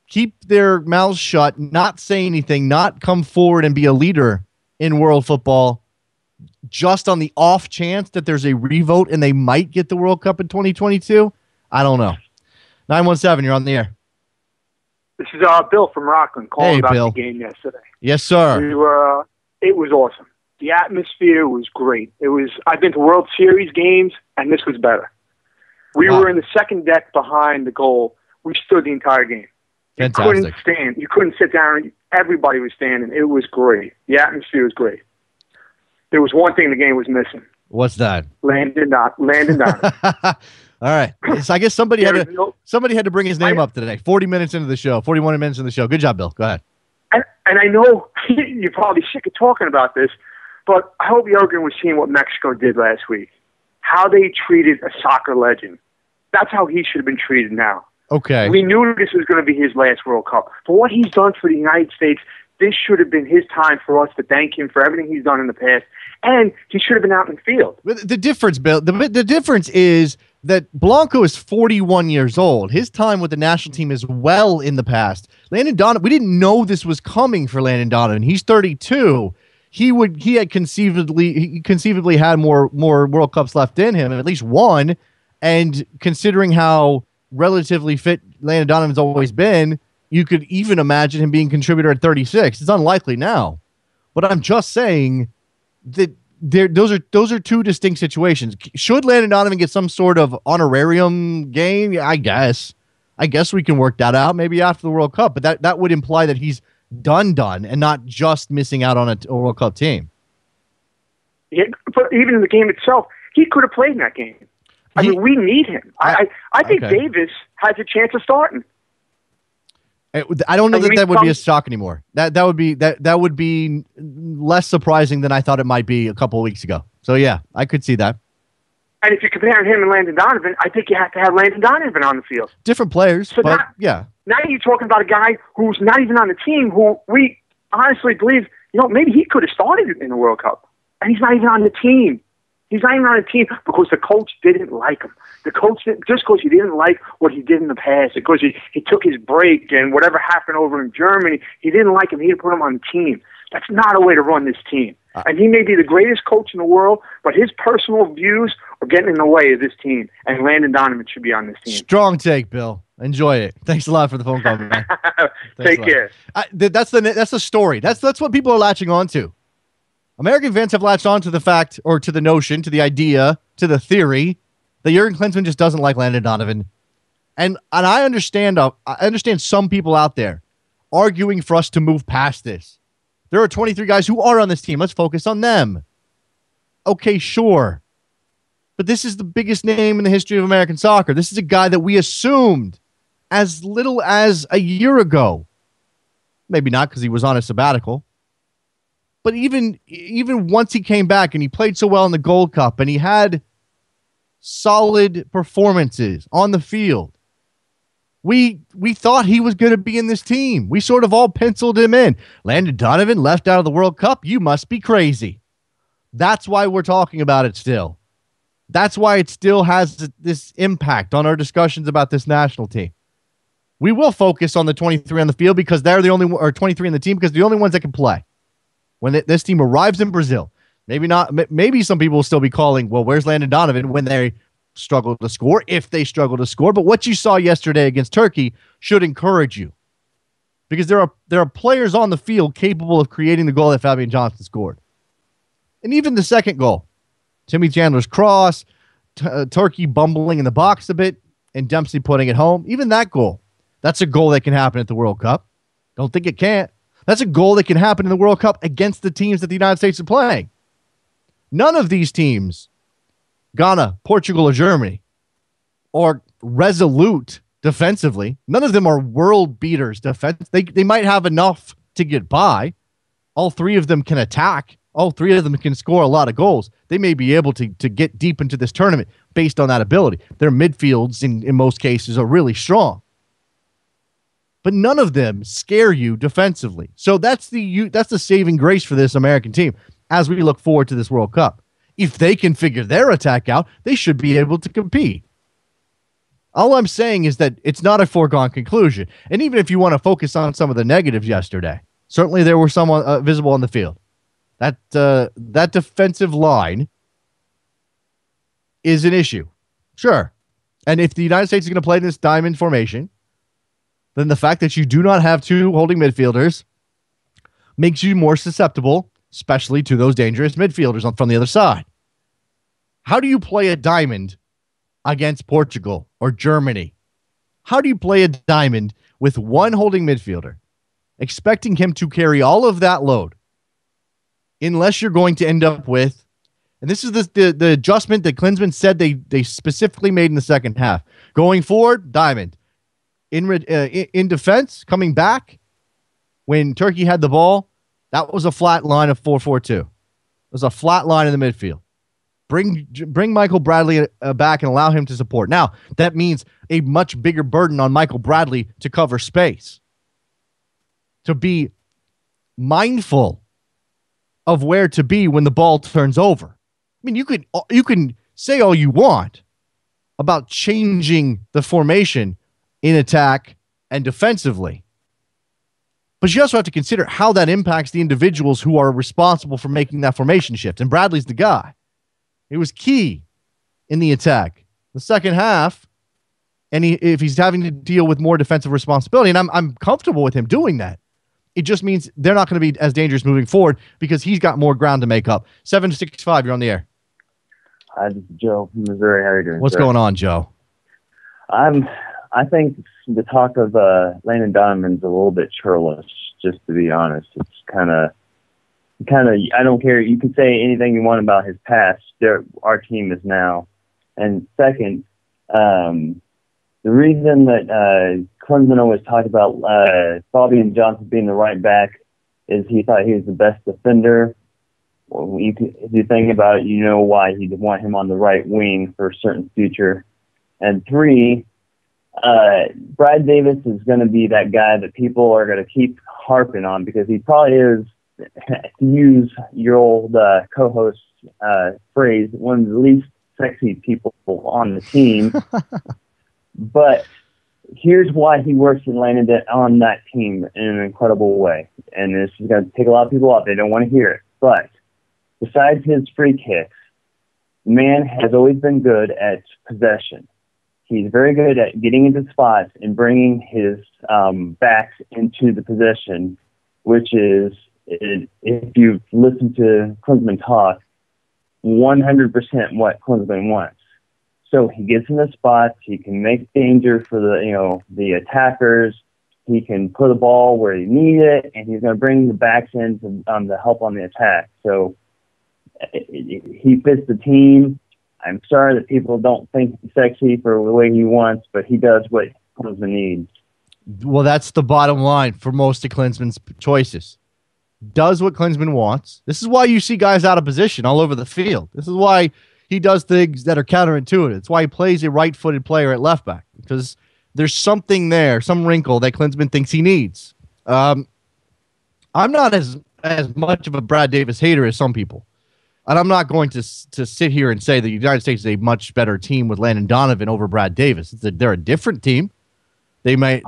keep their mouths shut, not say anything, not come forward and be a leader in world football, just on the off chance that there's a revote and they might get the World Cup in 2022? I don't know. 917, you're on the air. This is Bill from Rockland calling about Bill. the game yesterday. Yes, sir. It was awesome. The atmosphere was great. I've been to World Series games, and this was better. We were in the second deck behind the goal. We stood the entire game. You couldn't stand. You couldn't sit down. Everybody was standing. It was great. The atmosphere was great. There was one thing the game was missing. What's that? Landon Donovan. All right. So I guess somebody had to bring his name up today. 40 minutes into the show. 41 minutes into the show. Good job, Bill. Go ahead. And I know you're probably sick of talking about this, but I hope Jurgen was seeing what Mexico did last week. How they treated a soccer legend. That's how he should have been treated now. Okay. We knew this was going to be his last World Cup. For what he's done for the United States, this should have been his time for us to thank him for everything he's done in the past. And he should have been out in the field. The difference, Bill, the difference is that Blanco is 41 years old. His time with the national team is well in the past. Landon Donovan, we didn't know this was coming for Landon Donovan. He's 32. He had conceivably had more World Cups left in him, at least one. And considering how relatively fit Landon Donovan's always been, you could even imagine him being a contributor at 36. It's unlikely now. But I'm just saying that those are two distinct situations. Should Landon Donovan get some sort of honorarium game? I guess we can work that out maybe after the World Cup. But that would imply that he's done, and not just missing out on a World Cup team. Yeah, but even in the game itself, he could have played in that game. I mean, we need him. I think Davis has a chance of starting. I don't know that would be a shock anymore. That would be less surprising than I thought it might be a couple of weeks ago. So yeah, I could see that. And if you're comparing him and Landon Donovan, I think you have to have Landon Donovan on the field. Different players, so but yeah. Now you're talking about a guy who's not even on the team, who we honestly believe, maybe he could have started in the World Cup, and he's not even on the team. He's not even on the team because the coach didn't like him. The coach didn't, just because he didn't like what he did in the past, because he took his break and whatever happened over in Germany, he didn't like him. He didn't put him on the team. That's not a way to run this team. And he may be the greatest coach in the world, but his personal views are getting in the way of this team. And Landon Donovan should be on this team. Strong take, Bill. Enjoy it. Thanks a lot for the phone call, man. Take care. That's the story. That's what people are latching on to. American fans have latched on to the fact, or to the notion, to the idea, to the theory that Jurgen Klinsmann just doesn't like Landon Donovan. And I understand some people out there arguing for us to move past this. There are 23 guys who are on this team. Let's focus on them. Okay, sure. But this is the biggest name in the history of American soccer. This is a guy that we assumed as little as a year ago. Maybe not because he was on a sabbatical. But even once he came back and he played so well in the Gold Cup and he had solid performances on the field, we thought he was going to be in this team. We sort of all penciled him in. Landon Donovan left out of the World Cup? You must be crazy. That's why we're talking about it still. That's why it still has this impact on our discussions about this national team. We will focus on the 23 on the field because they're the only, or 23 in the team because they're the only ones that can play. When this team arrives in Brazil, maybe not. Maybe some people will still be calling, well, where's Landon Donovan when they struggle to score, if they struggle to score. But what you saw yesterday against Turkey should encourage you because there are players on the field capable of creating the goal that Fabian Johnson scored. And even the second goal, Timmy Chandler's cross, Turkey bumbling in the box a bit, and Dempsey putting it home, even that goal, that's a goal that can happen at the World Cup. Don't think it can't. That's a goal that can happen in the World Cup against the teams that the United States are playing. None of these teams, Ghana, Portugal, or Germany, are resolute defensively. None of them are world beaters defense. They might have enough to get by. All three of them can attack. All three of them can score a lot of goals. They may be able to get deep into this tournament based on that ability. Their midfields, in most cases, are really strong. But none of them scare you defensively. So that's the saving grace for this American team as we look forward to this World Cup. If they can figure their attack out, they should be able to compete. All I'm saying is that it's not a foregone conclusion. And even if you want to focus on some of the negatives yesterday, certainly there were some visible on the field. That defensive line is an issue. Sure. And if the United States is going to play this diamond formation, then the fact that you do not have two holding midfielders makes you more susceptible, especially to those dangerous midfielders from the other side. How do you play a diamond against Portugal or Germany? How do you play a diamond with one holding midfielder, expecting him to carry all of that load, unless you're going to end up with, and this is the adjustment that Klinsmann said they specifically made in the second half. Going forward, diamond. In defense, coming back, when Turkey had the ball, that was a flat line of 4-4-2. It was a flat line in the midfield. Bring Michael Bradley back and allow him to support. Now, that means a much bigger burden on Michael Bradley to cover space, to be mindful of where to be when the ball turns over. I mean, you can say all you want about changing the formation in attack and defensively, but you also have to consider how that impacts the individuals who are responsible for making that formation shift. And Bradley's the guy. It was key in the attack. The second half, and if he's having to deal with more defensive responsibility, and I'm comfortable with him doing that, it just means they're not going to be as dangerous moving forward because he's got more ground to make up. 765, you're on the air. Hi, this is Joe from Missouri. How are you doing? What's going on, Joe? I think the talk of Landon Donovan's a little bit churlish, just to be honest. It's kind of. I don't care. You can say anything you want about his past. Our team is now. And second, the reason that Klinsmann always talked about Fabian Johnson being the right back is he thought he was the best defender. Well, if you think about it, you know why he'd want him on the right wing for a certain future. And three, Brad Davis is going to be that guy that people are going to keep harping on because he probably is, to use your old co-host phrase, one of the least sexy people on the team. But here's why he works in Landon on that team in an incredible way. And this is going to take a lot of people off. They don't want to hear it. But besides his free kicks, the man has always been good at possession. He's very good at getting into spots and bringing his backs into the position, which is, if you listen to Klinsmann talk, 100% what Klinsmann wants. So he gets in the spots. He can make danger for the attackers. He can put the ball where he needs it, and he's going to bring the backs in to help on the attack. So he fits the team. I'm sorry that people don't think he's sexy for the way he wants, but he does what Klinsmann needs. Well, that's the bottom line for most of Klinsmann's choices. Does what Klinsmann wants. This is why you see guys out of position all over the field. This is why he does things that are counterintuitive. It's why he plays a right-footed player at left back, because there's something there, some wrinkle that Klinsmann thinks he needs. I'm not as much of a Brad Davis hater as some people. And I'm not going to sit here and say the United States is a much better team with Landon Donovan over Brad Davis. They're a different team. I don't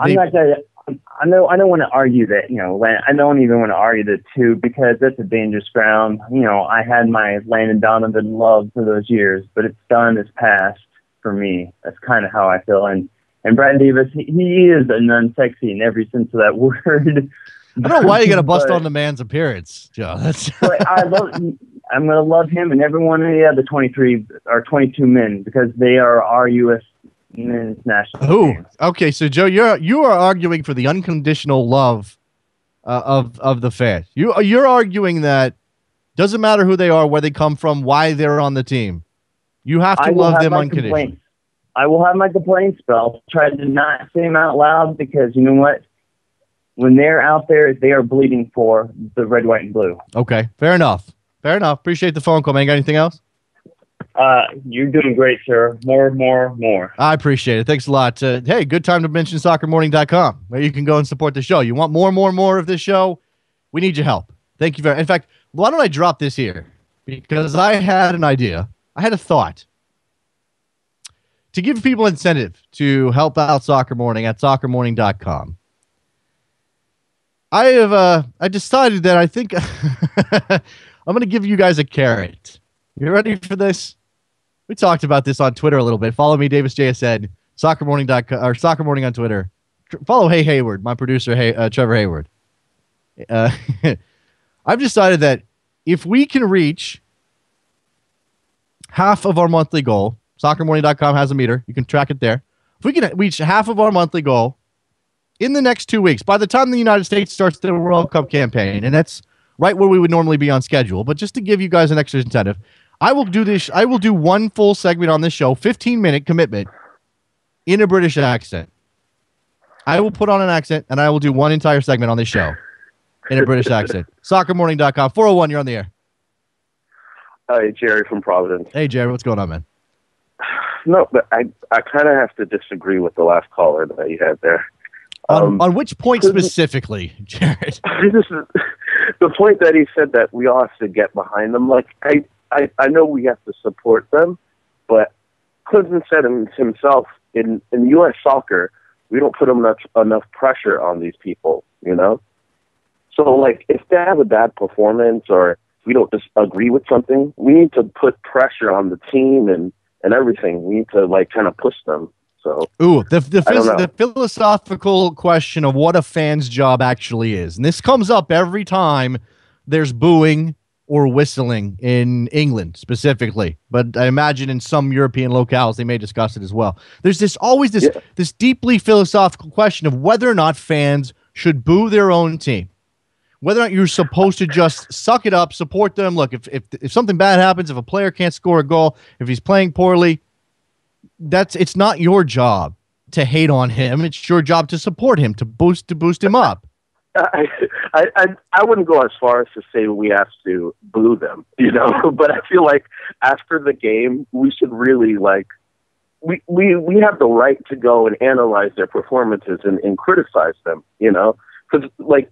want to argue that, I don't even want to argue the two because that's a dangerous ground. I had my Landon Donovan love for those years, but it's done, it's past for me. That's kind of how I feel. And Brad Davis, he is an unsexy in every sense of that word. I don't know why you got to bust on the man's appearance, Joe. But I'm going to love him and every one of the other 23 or 22 men because they are our U.S. men's national Ooh, team. okay. So Joe, you are arguing for the unconditional love of the fans. You're arguing that doesn't matter who they are, where they come from, why they're on the team. You have to love them unconditionally. I will have my complaints, but I'll try to not say them out loud because you know what? When they're out there, they are bleeding for the red, white, and blue. Okay, fair enough. Fair enough. Appreciate the phone call, man. Got anything else? You're doing great, sir. More. I appreciate it. Thanks a lot. Hey, good time to mention soccermorning.com, where you can go and support the show. You want more of this show? We need your help. Thank you very much. In fact, why don't I drop this here? Because I had an idea. I had a thought. To give people incentive to help out Soccer Morning at soccermorning.com. I decided that I think I'm going to give you guys a carrot. You ready for this? We talked about this on Twitter a little bit. Follow me, Davis JSN, soccermorning.com or Soccer Morning on Twitter. Follow Hey Hayward, my producer, Trevor Hayward. I've decided that if we can reach half of our monthly goal, soccermorning.com has a meter. You can track it there. If we can reach half of our monthly goal in the next 2 weeks, by the time the United States starts their World Cup campaign, and that's right where we would normally be on schedule, but just to give you guys an extra incentive, I will do this. I will do one full segment on this show, 15-minute commitment in a British accent. I will put on an accent, and I will do one entire segment on this show in a British accent. Soccermorning.com. 401, you're on the air. Hi, Jerry from Providence. Hey, Jerry, what's going on, man? No, but I kind of have to disagree with the last caller that you had there. On which point specifically, Jared? This is the point that he said that we all have to get behind them. Like, I know we have to support them, but Clinton said himself, in U.S. soccer, we don't put enough pressure on these people, you know? So, like, if they have a bad performance or we don't just agree with something, we need to put pressure on the team and everything. We need to, like, kind of push them. So, the philosophical question of what a fan's job actually is. And this comes up every time there's booing or whistling in England specifically. But I imagine in some European locales, they may discuss it as well. There's this deeply philosophical question of whether or not fans should boo their own team. Whether or not you're supposed to just suck it up, support them. Look, if something bad happens, if a player can't score a goal, if he's playing poorly, it's not your job to hate on him. It's your job to support him, to boost him up. I wouldn't go as far as to say we have to boo them, you know, but I feel like after the game, we should really, like, we have the right to go and analyze their performances and criticize them, you know, because, like,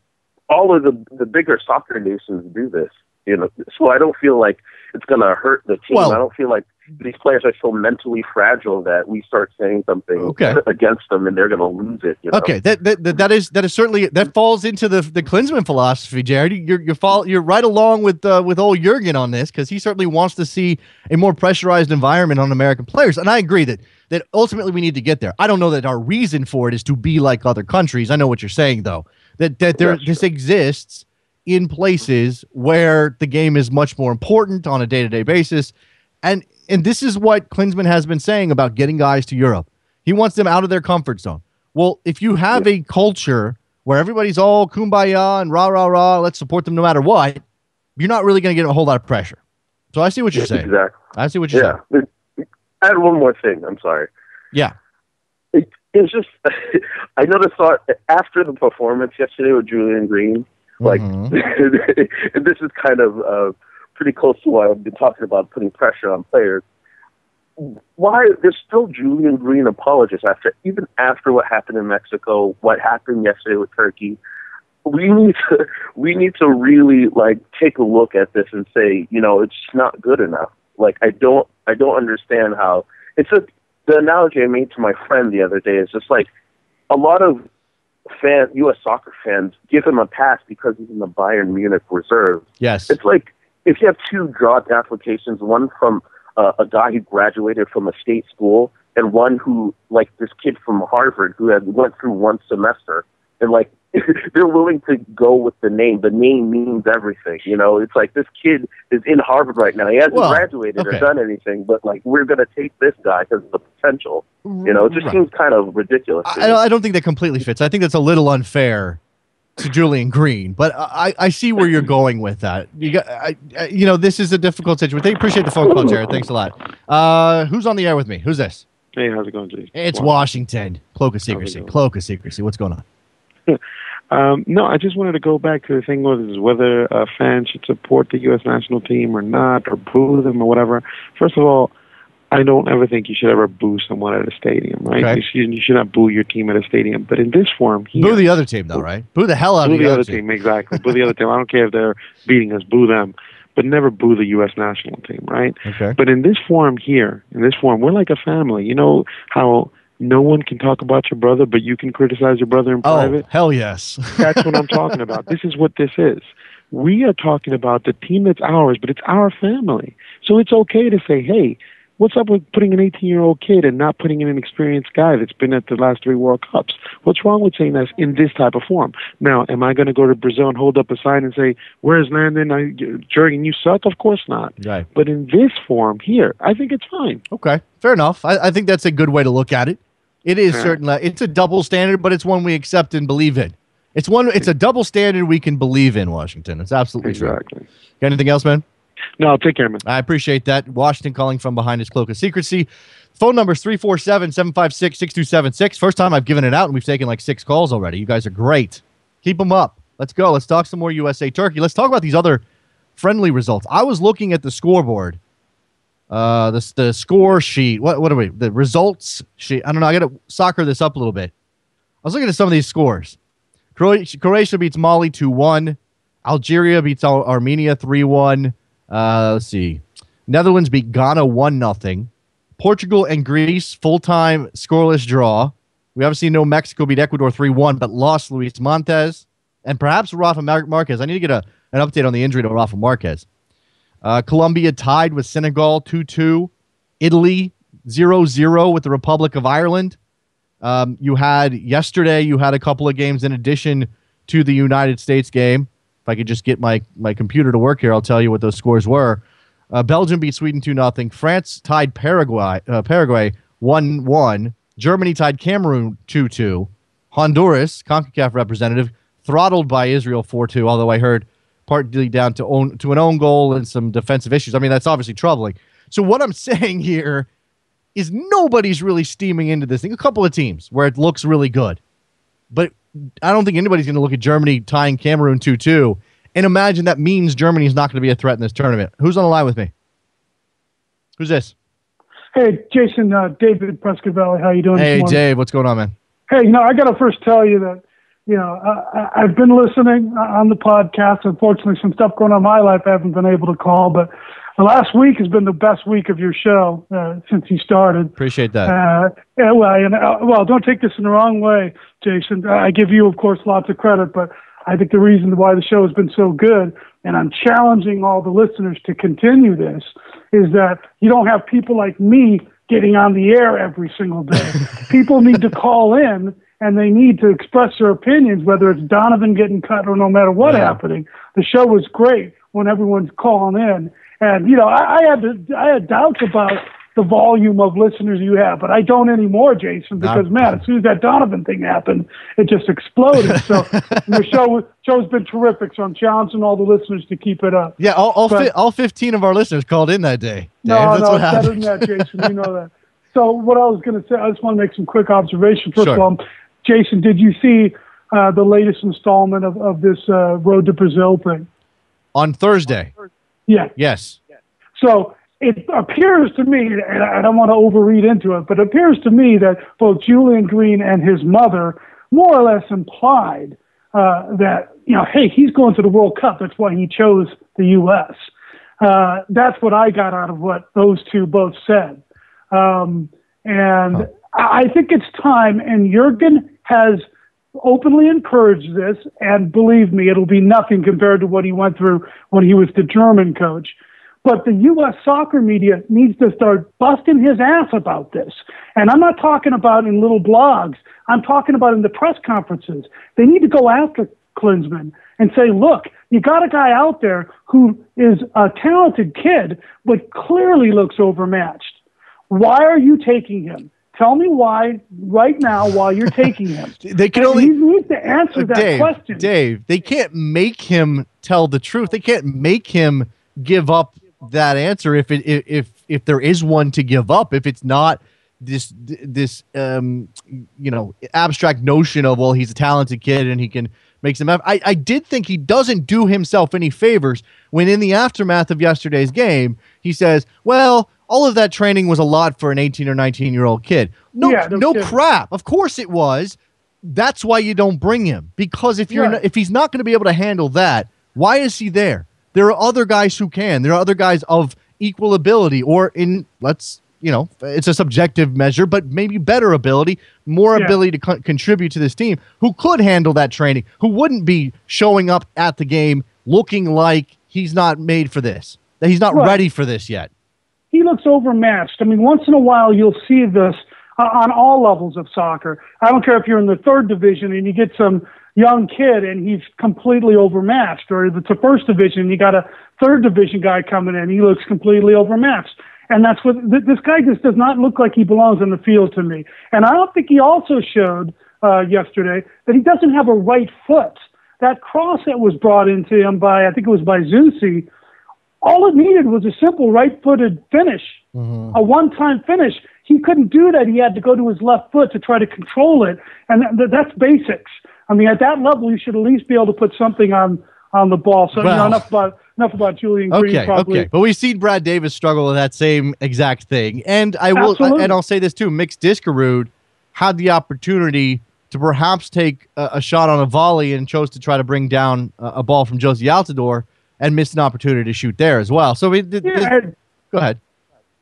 all of the bigger soccer nations do this, you know, so I don't feel like it's going to hurt the team. I don't feel like these players are so mentally fragile that we start saying something against them and they're going to lose it. You know? Okay, that is certainly, that falls into the Klinsmann philosophy, Jared. You're right along with old Jurgen on this, because he certainly wants to see a more pressurized environment on American players, and I agree that ultimately we need to get there. I don't know that our reason for it is to be like other countries. I know what you're saying, though, that this exists in places where the game is much more important on a day-to-day basis. And this is what Klinsmann has been saying about getting guys to Europe. He wants them out of their comfort zone. Well, if you have a culture where everybody's all kumbaya and rah, rah, rah, let's support them no matter what, you're not really going to get a whole lot of pressure. So I see what you're saying. Exactly. I see what you're saying. I had one more thing. I'm sorry. Yeah. It's just, I noticed after the performance yesterday with Julian Green, like, this is kind of pretty close to what I've been talking about, putting pressure on players. Why there's still Julian Green apologists even after what happened in Mexico, what happened yesterday with Turkey. We need to really, like, take a look at this and say, you know, it's not good enough. Like, I don't understand how the analogy I made to my friend the other day is just like a lot of U.S. soccer fans give him a pass because he's in the Bayern Munich reserve. Yes. It's like if you have two draft applications, one from a guy who graduated from a state school and one who, like, this kid from Harvard who had went through one semester, and, like, they're willing to go with the name. The name means everything. You know, it's like this kid is in Harvard right now. He hasn't graduated or done anything, but like we're going to take this guy because of the potential. You know, it just seems kind of ridiculous. I don't think that completely fits. I think that's a little unfair to Julian Green, but I see where you're going with that. You know, this is a difficult situation. They appreciate the phone call, Jared. Thanks a lot. Who's on the air with me? Who's this? Hey, how's it going, Jay? It's Washington. Cloak of secrecy. Cloak of secrecy. What's going on? No, I just wanted to go back to the thing was whether a fan should support the U.S. national team or not, or boo them or whatever. First of all, I don't ever think you should ever boo someone at a stadium, right? Okay. You should not boo your team at a stadium. But in this form, boo the other team, though, right? Boo the hell out of the other team. Exactly. Boo the other team. I don't care if they're beating us. Boo them. But never boo the U.S. national team, right? Okay. But in this form here, we're like a family. You know how no one can talk about your brother, but you can criticize your brother in private? Oh, hell yes. That's what I'm talking about. This is what this is. We are talking about the team that's ours, but it's our family. So it's okay to say, hey, what's up with putting an 18-year-old kid and not putting in an experienced guy that's been at the last 3 World Cups? What's wrong with saying that in this type of form? Now, am I going to go to Brazil and hold up a sign and say, where's Landon? Jurgen, you suck? Of course not. Right. But in this form here, I think it's fine. Okay, fair enough. I think that's a good way to look at it. It is certainly, it's a double standard, but it's one we accept and believe in. It's a double standard we can believe in, Washington. It's absolutely true. Got anything else, man? No, take care, man. I appreciate that. Washington calling from behind his cloak of secrecy. Phone number is 347-756-6276. First time I've given it out, and we've taken like 6 calls already. You guys are great. Keep them up. Let's go. Let's talk some more USA Turkey. Let's talk about these other friendly results. I was looking at the scoreboard, the score sheet. What are we? The results sheet. I don't know. I got to soccer this up a little bit. I was looking at some of these scores. Croatia beats Mali 2-1. Algeria beats Armenia 3-1. Let's see. Netherlands beat Ghana 1-0. Portugal and Greece, full-time scoreless draw. We obviously know Mexico beat Ecuador 3-1, but lost Luis Montes and perhaps Rafa Marquez. I need to get an update on the injury to Rafa Marquez. Colombia tied with Senegal 2-2. Italy 0-0 with the Republic of Ireland. Yesterday you had a couple of games in addition to the United States game. If I could just get my computer to work here, I'll tell you what those scores were. Belgium beat Sweden 2-0. France tied Paraguay 1-1. Germany tied Cameroon 2-2. Honduras, CONCACAF representative, throttled by Israel 4-2, although I heard partly down to an own goal and some defensive issues. I mean, that's obviously troubling. So what I'm saying here is nobody's really steaming into this thing. A couple of teams where it looks really good. But I don't think anybody's going to look at Germany tying Cameroon 2-2 and imagine that means Germany's not going to be a threat in this tournament. Who's on the line with me? Who's this? Hey, Jason, David Prescott Valley. How you doing? Hey, Dave. What's going on, man? Hey, I got to first tell you that, I've been listening on the podcast. Unfortunately, some stuff going on in my life I haven't been able to call, but the last week has been the best week of your show since you started. Appreciate that. Well, don't take this in the wrong way, Jason. I give you, of course, lots of credit, but I think the reason why the show has been so good, and I'm challenging all the listeners to continue this, is that you don't have people like me getting on the air every single day. People need to call in, and they need to express their opinions, whether it's Donovan getting cut or no matter what happening. The show was great when everyone's calling in. And, I had doubts about the volume of listeners you have, but I don't anymore, Jason, because, man, as soon as that Donovan thing happened, it just exploded. So the show's been terrific, so I'm challenging all the listeners to keep it up. Yeah, all 15 of our listeners called in that day. Dave. No, it's better than that, Jason. You know that. So what I was going to say, I just want to make some quick observations. First of all, Jason, did you see the latest installment of this Road to Brazil thing? On Thursday. Yeah. Yes. So it appears to me, and I don't want to overread into it, but it appears to me that both Julian Green and his mother more or less implied that, hey, he's going to the World Cup. That's why he chose the U.S. That's what I got out of what those two both said. I think it's time, and Jurgen has openly encouraged this, and believe me, it'll be nothing compared to what he went through when he was the German coach. But the U.S. soccer media needs to start busting his ass about this. And I'm not talking about in little blogs. I'm talking about in the press conferences. They need to go after Klinsman and say, look, you got a guy out there who is a talented kid, but clearly looks overmatched. Why are you taking him? Tell me why right now while you're taking him. They can He needs to answer that question. Dave, they can't make him tell the truth. They can't make him give up that answer if there is one to give up. If it's not this abstract notion of, well, he's a talented kid and he can make some. I did think he doesn't do himself any favors when in the aftermath of yesterday's game he says, well, all of that training was a lot for an 18 or 19-year-old kid. No crap. Of course it was. That's why you don't bring him, because if he's not going to be able to handle that, why is he there? There are other guys who can. There are other guys of equal ability, or it's a subjective measure, but maybe better ability, more ability to contribute to this team, who could handle that training, who wouldn't be showing up at the game looking like he's not made for this, that he's not ready for this yet. He looks overmatched. I mean, once in a while you'll see this on all levels of soccer. I don't care if you're in the third division and you get some young kid and he's completely overmatched, or if it's a first division, you got a third division guy coming in, he looks completely overmatched. And that's what this guy just does not look like he belongs on the field to me. And I don't think he also showed yesterday that he doesn't have a right foot. That cross that was brought into him by, I think it was by Zusi, all it needed was a simple right-footed finish, a one-time finish. He couldn't do that. He had to go to his left foot to try to control it, and that's basics. I mean, at that level, you should at least be able to put something on the ball. So enough about Julian Green. Okay. But we've seen Brad Davis struggle with that same exact thing, and I'll say this too: Mix Diskerud had the opportunity to perhaps take a shot on a volley and chose to try to bring down a ball from Josie Altidore, and missed an opportunity to shoot there as well. So go ahead.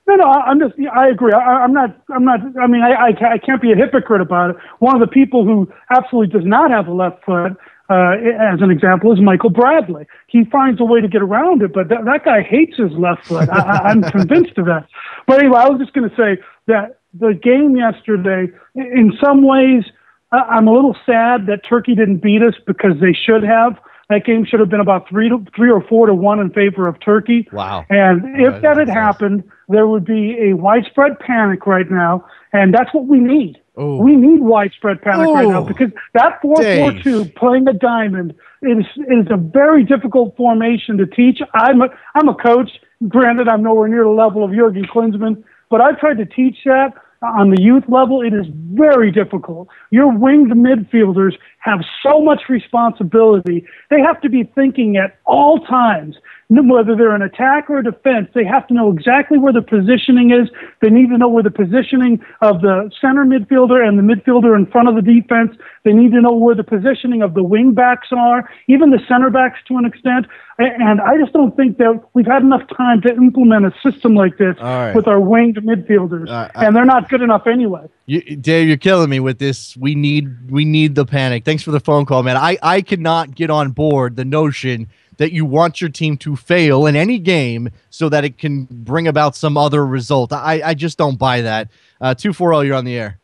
No, I agree. I mean, I can't be a hypocrite about it. One of the people who absolutely does not have a left foot, as an example, is Michael Bradley. He finds a way to get around it, but that guy hates his left foot. I'm convinced of that. But anyway, I was just going to say that the game yesterday, in some ways, I'm a little sad that Turkey didn't beat us, because they should have. That game should have been about 3 or 4-1 in favor of Turkey. Wow. And if that had happened, there would be a widespread panic right now, and that's what we need. Ooh. We need widespread panic right now, because that 4-4-2 playing a diamond is a very difficult formation to teach. I'm a coach. Granted, I'm nowhere near the level of Jurgen Klinsmann, but I've tried to teach that on the youth level. It is very difficult. Your winged midfielders have so much responsibility. They have to be thinking at all times, whether they're an attack or a defense. They have to know exactly where the positioning is. They need to know where the positioning of the center midfielder and the midfielder in front of the defense. They need to know where the positioning of the wing backs are, even the center backs to an extent. And I just don't think that we've had enough time to implement a system like this with our winged midfielders. And they're not good enough anyway. Dave, you're killing me with this. We need the panic. Thanks for the phone call, man. I cannot get on board the notion that you want your team to fail in any game so that it can bring about some other result. I just don't buy that. 240, you're on the air.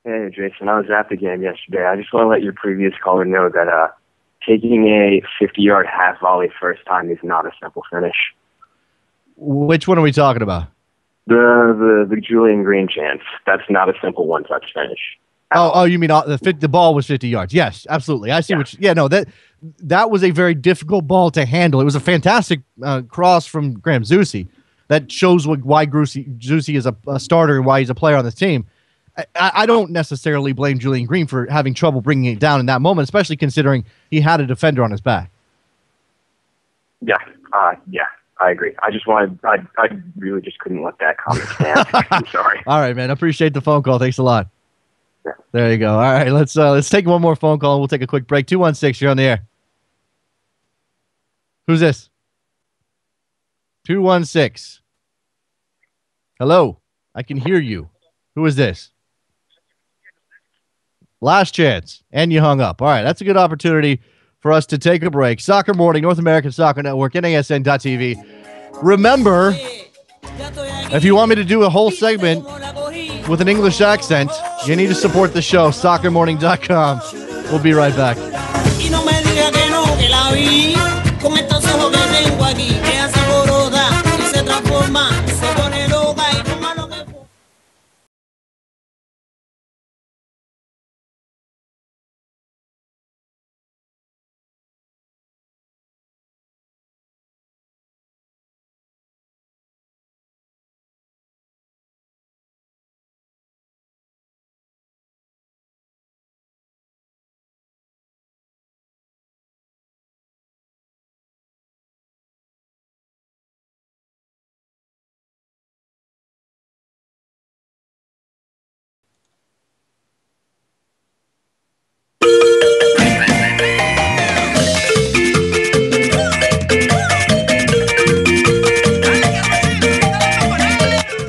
Hey, Jason. I was at the game yesterday. I just want to let your previous caller know that taking a 50-yard half volley first time is not a simple finish. Which one are we talking about? The Julian Green chance. That's not a simple one-touch finish. Oh, you mean the ball was 50 yards? Yes, absolutely. I see that was a very difficult ball to handle. It was a fantastic cross from Graham Zusi. That shows why Zusi is a starter and why he's a player on this team. I don't necessarily blame Julian Green for having trouble bringing it down in that moment, especially considering he had a defender on his back. Yeah, I agree. I really just couldn't let that comment stand. I'm sorry. All right, man. I appreciate the phone call. Thanks a lot. Yeah. There you go. All right, let's take one more phone call and we'll take a quick break. 216, you're on the air. Who's this? 216. Hello. I can hear you. Who is this? Last chance. And you hung up. All right, that's a good opportunity for us to take a break. Soccer Morning, North American Soccer Network, NASN.TV. Remember, if you want me to do a whole segment with an English accent, You need to support the show. Soccermorning.com. We'll be right back. Y no me diga que no, que la vi con estos ojos que tengo aquí. Ella se alborota y se transforma, se pone loca y toma lo que fue.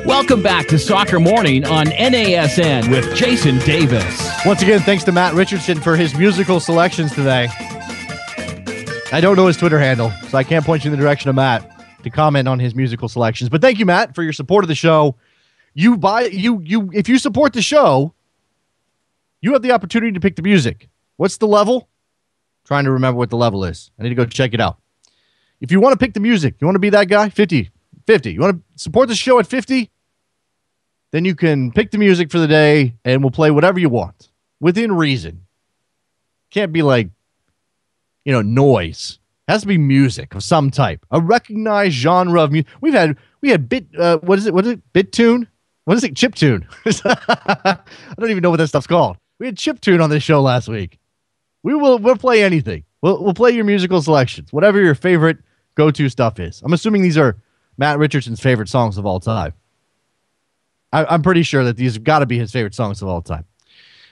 Welcome back to Soccer Morning on NASN with Jason Davis. Once again, thanks to Matt Richardson for his musical selections today. I don't know his Twitter handle, so I can't point you in the direction of Matt to comment on his musical selections. But thank you, Matt, for your support of the show. If you support the show, you have the opportunity to pick the music. What's the level? Trying to remember what the level is. I need to go check it out. If you want to pick the music, you want to be that guy? 50. You want to support the show at 50? Then you can pick the music for the day and we'll play whatever you want within reason. Can't be like, noise. It has to be music of some type, a recognized genre of music. We had what is it? Bit tune? What is it? Chip tune. I don't even know what that stuff's called. We had chip tune on this show last week. We'll play anything. We'll play your musical selections, whatever your favorite go-to stuff is. I'm assuming these are Matt Richardson's favorite songs of all time. I'm pretty sure that these have got to be his favorite songs of all time.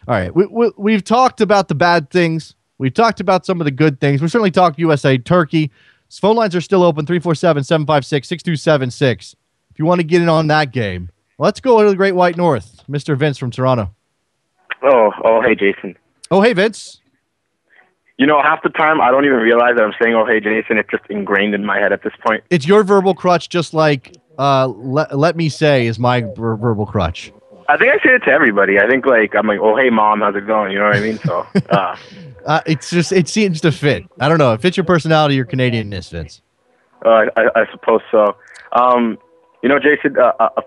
All right. We've talked about the bad things. We've talked about some of the good things. We've certainly talked USA, Turkey. Phone lines are still open, 347-756-6276. If you want to get in on that game, let's go to the Great White North. Mr. Vince from Toronto. Oh, hey, Jason. Oh, hey, Vince. Half the time I don't even realize that I'm saying, oh, hey, Jason. It's just ingrained in my head at this point. It's your verbal crutch, just like let me say is my verbal crutch. I think I say it to everybody. I think I'm like, oh, hey, Mom, how's it going? You know what I mean? So it seems to fit. I don't know. It fits your personality, your Canadianness, Vince. I suppose so. Jason,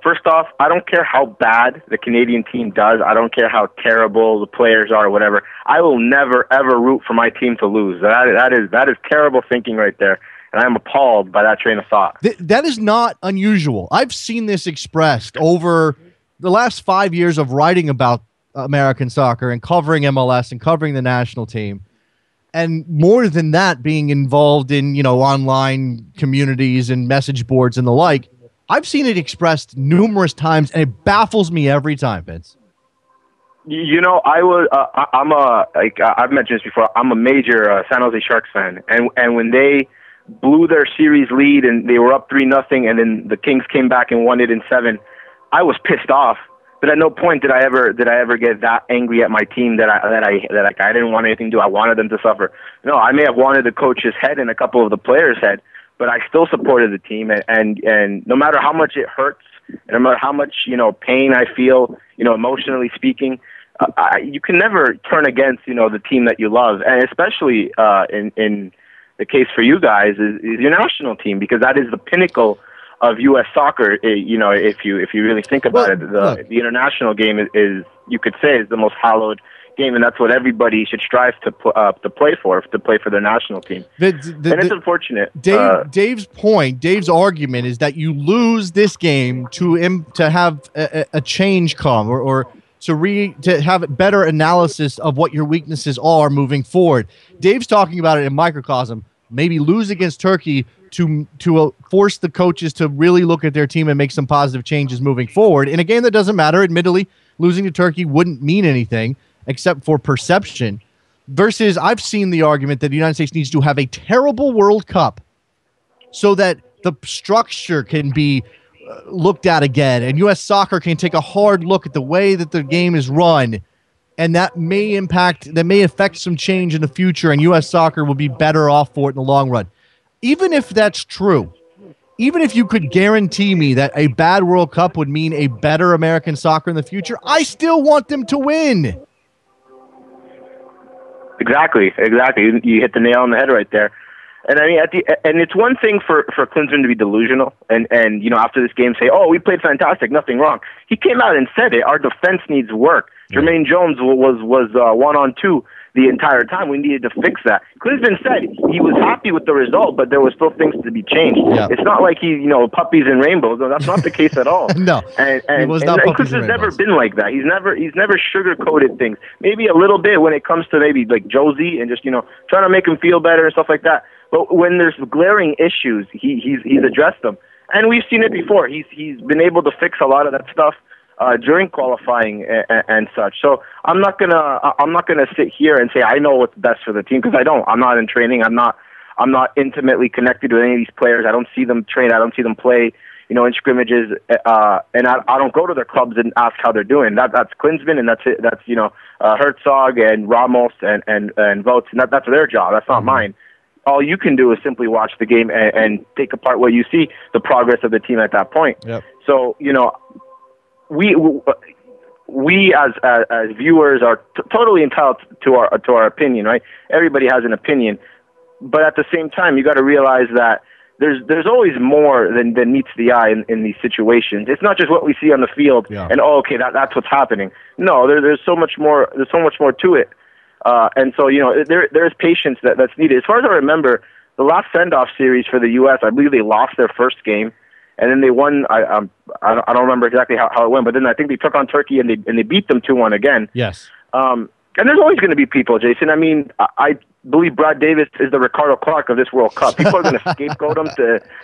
first off, I don't care how bad the Canadian team does. I don't care how terrible the players are or whatever. I will never, ever root for my team to lose. That is terrible thinking right there. And I'm appalled by that train of thought. That is not unusual. I've seen this expressed over the last 5 years of writing about American soccer and covering MLS and covering the national team. And more than that, being involved in, online communities and message boards and the like. I've seen it expressed numerous times, and it baffles me every time, Vince. I've mentioned this before. I'm a major San Jose Sharks fan, and when they blew their series lead and they were up 3-0, and then the Kings came back and won it in 7, I was pissed off. But at no point did I ever get that angry at my team that I didn't want anything to do. I wanted them to suffer. No, I may have wanted the coach's head and a couple of the players' head, but I still supported the team, and no matter how much it hurts, and no matter how much pain I feel, emotionally speaking, you can never turn against the team that you love, and especially in the case for you guys is your national team, because that is the pinnacle of U.S. soccer. If you really think about it, the international game is you could say is the most hallowed game, and that's what everybody should strive to play for their national team. And it's unfortunate. Dave's argument is that you lose this game to have a change come or to have better analysis of what your weaknesses are moving forward. Dave's talking about it in microcosm. Maybe lose against Turkey to force the coaches to really look at their team and make some positive changes moving forward. In a game that doesn't matter, admittedly, losing to Turkey wouldn't mean anything except for perception, versus I've seen the argument that the United States needs to have a terrible World Cup so that the structure can be looked at again and U.S. soccer can take a hard look at the way that the game is run, and that may affect some change in the future, and U.S. soccer will be better off for it in the long run. Even if that's true, even if you could guarantee me that a bad World Cup would mean a better American soccer in the future, I still want them to win. Exactly. You hit the nail on the head right there. And I mean, and it's one thing for Klinsmann to be delusional and after this game say, "Oh, we played fantastic, nothing wrong." He came out and said it. Our defense needs work. Jermaine Jones was 1-on-2 the entire time. We needed to fix that. Klinsmann said he was happy with the result, but there was still things to be changed. Yeah. It's not like he, puppies and rainbows. No, that's not the case at all. No, and it was not puppies and Klinsmann's never been like that. He's never sugar-coated things. Maybe a little bit when it comes to maybe like Josie and just trying to make him feel better and stuff like that. But when there's glaring issues, he's addressed them, and we've seen it before. He's been able to fix a lot of that stuff during qualifying and such. So I'm not gonna sit here and say I know what's best for the team, because I don't. I'm not in training. I'm not intimately connected with any of these players. I don't see them train. I don't see them play, in scrimmages. And I don't go to their clubs and ask how they're doing. That's Klinsmann, and that's it. That's Herzog and Ramos and Votes, and that's their job. That's not mine. All you can do is simply watch the game and take apart what you see, the progress of the team at that point. Yep. So, we as viewers are totally entitled to our opinion, right? Everybody has an opinion, but at the same time, you got to realize that there's always more than meets the eye in these situations. It's not just what we see on the field and that's what's happening. No, there's so much more. There's so much more to it. And so, there's patience that's needed. As far as I remember, the last send-off series for the U.S., I believe they lost their first game, and then they won. I don't remember exactly how it went, but then I think they took on Turkey and they beat them 2-1 again. Yes. And there's always going to be people, Jason. I mean, I believe Brad Davis is the Ricardo Clark of this World Cup. People are going to scapegoat him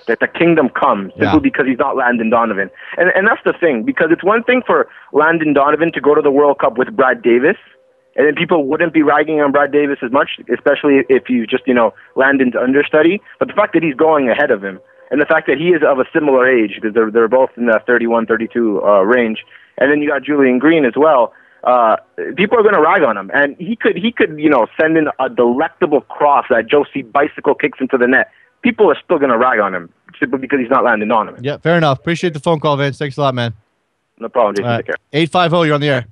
that the kingdom comes simply because he's not Landon Donovan. And that's the thing, because it's one thing for Landon Donovan to go to the World Cup with Brad Davis, and then people wouldn't be ragging on Brad Davis as much, especially if you just, Landon's understudy. But the fact that he's going ahead of him, and the fact that he is of a similar age, because they're both in the 31, 32 range, and then you got Julian Green as well, people are going to rag on him. And he could send in a delectable cross that Josie bicycle kicks into the net. People are still going to rag on him simply because he's not Landon Donovan. Yeah, fair enough. Appreciate the phone call, Vince. Thanks a lot, man. No problem, Jason. Take care. 850, you're on the air.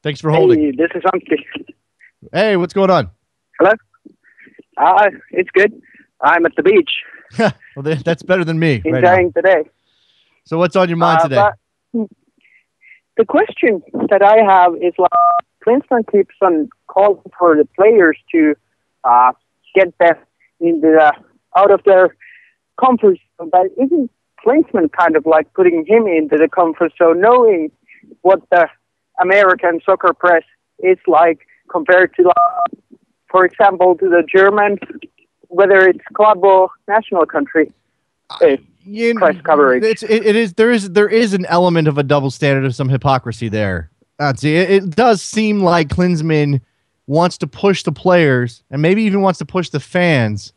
Thanks for holding. Hey, this is Amki. Hey, what's going on? Hello? It's good. I'm at the beach. Well, that's better than me. Enjoying today. So what's on your mind today? The question that I have is, Klinsmann keeps on calling for the players to get them out of their comfort zone. But isn't Klinsmann kind of like putting him into the comfort zone, knowing what the American soccer press is like compared to, for example, to the German, whether it's club or national country press coverage? There is an element of a double standard, of some hypocrisy there. It does seem like Klinsmann wants to push the players and maybe even wants to push the fans,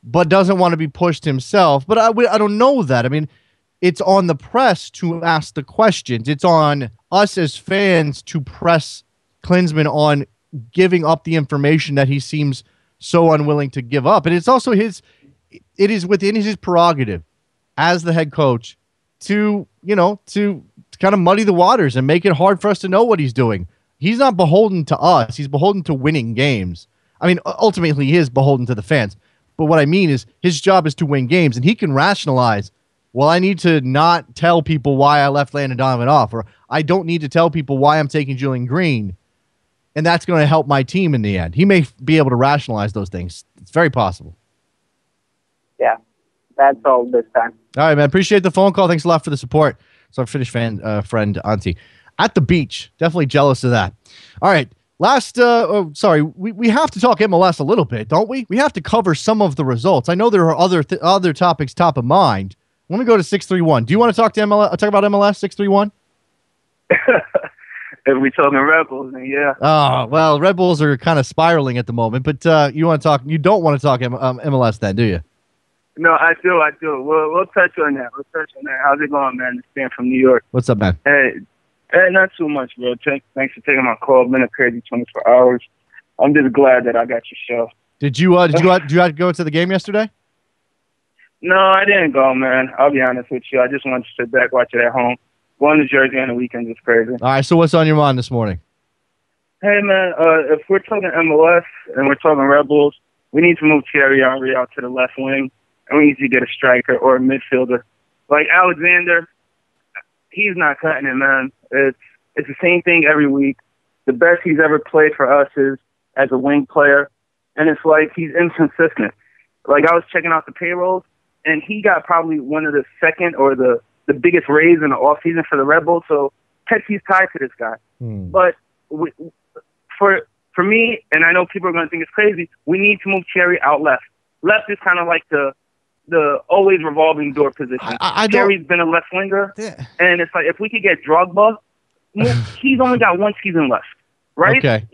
but doesn't want to be pushed himself. But I don't know that. I mean, it's on the press to ask the questions. It's on us as fans to press Klinsmann on giving up the information that he seems so unwilling to give up. And it's also it is within his prerogative as the head coach to kind of muddy the waters and make it hard for us to know what he's doing. He's not beholden to us. He's beholden to winning games. I mean, ultimately he is beholden to the fans. But what I mean is his job is to win games, and he can rationalize, well, I need to not tell people why I left Landon Donovan off, or I don't need to tell people why I'm taking Julian Green, and that's going to help my team in the end. He may be able to rationalize those things. It's very possible. Yeah, that's all this time. All right, man. Appreciate the phone call. Thanks a lot for the support. It's our Finnish friend, Auntie. At the beach. Definitely jealous of that. All right. We have to talk MLS a little bit, don't we? We have to cover some of the results. I know there are other topics top of mind. Let me go to 631. Do you want to talk about MLS, 631? If we talking Red Bulls, then yeah. Oh, well, Red Bulls are kind of spiraling at the moment, but you don't want to talk MLS then, do you? No, I do. We'll touch on that. How's it going, man? It's Dan from New York. What's up, man? Hey, not too much, bro. Thanks for taking my call. It's been a crazy 24 hours. I'm just glad that I got your show. Did you go to the game yesterday? No, I didn't go, man. I'll be honest with you. I just wanted to sit back, watch it at home. Going to Jersey on the weekends is crazy. All right, so what's on your mind this morning? Hey, man, if we're talking MLS and we're talking Red Bulls, we need to move Thierry Henry out to the left wing, and we need to get a striker or a midfielder. Like Alexander, he's not cutting it, man. It's the same thing every week. The best he's ever played for us is as a wing player, and it's like he's inconsistent. Like, I was checking out the payrolls, and he got probably one of the second or the biggest raise in the offseason for the Red Bulls, so Pepsi's tied to this guy. But for me, and I know people are going to think it's crazy, we need to move Thierry out left. Left is kind of like the always revolving door position. Thierry's been a left winger, and it's like if we could get Drogba, he's only got one season left, right? Okay.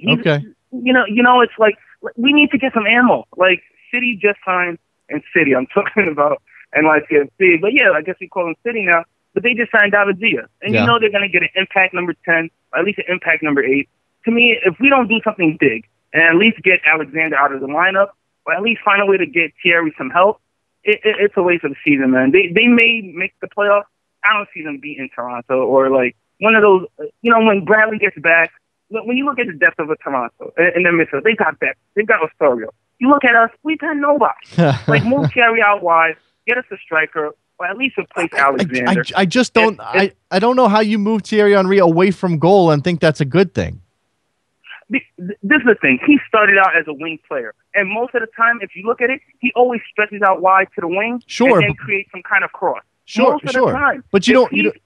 You know, it's like we need to get some ammo. Like City just signed, and City I'm talking about, and like City, but yeah, I guess we call them City now. But they just signed David Villa, and you know they're going to get an impact number 10, or at least an impact number 8. To me, if we don't do something big and at least get Alexander out of the lineup, or at least find a way to get Thierry some help, it's a waste of the season, man. They may make the playoffs. I don't see them beating Toronto or like one of those. You know, when Bradley gets back, when you look at the depth of a Toronto in their midfield, they got Beck, they've got Osorio. You look at us, we've got nobody. Like move Thierry out wide, get us a striker, or at least replace Alexander. I just don't. I don't know how you move Thierry Henry away from goal and think that's a good thing. This is the thing. He started out as a wing player. And most of the time, if you look at it, he always stretches out wide to the wing and then creates some kind of cross. Most of the time. But he's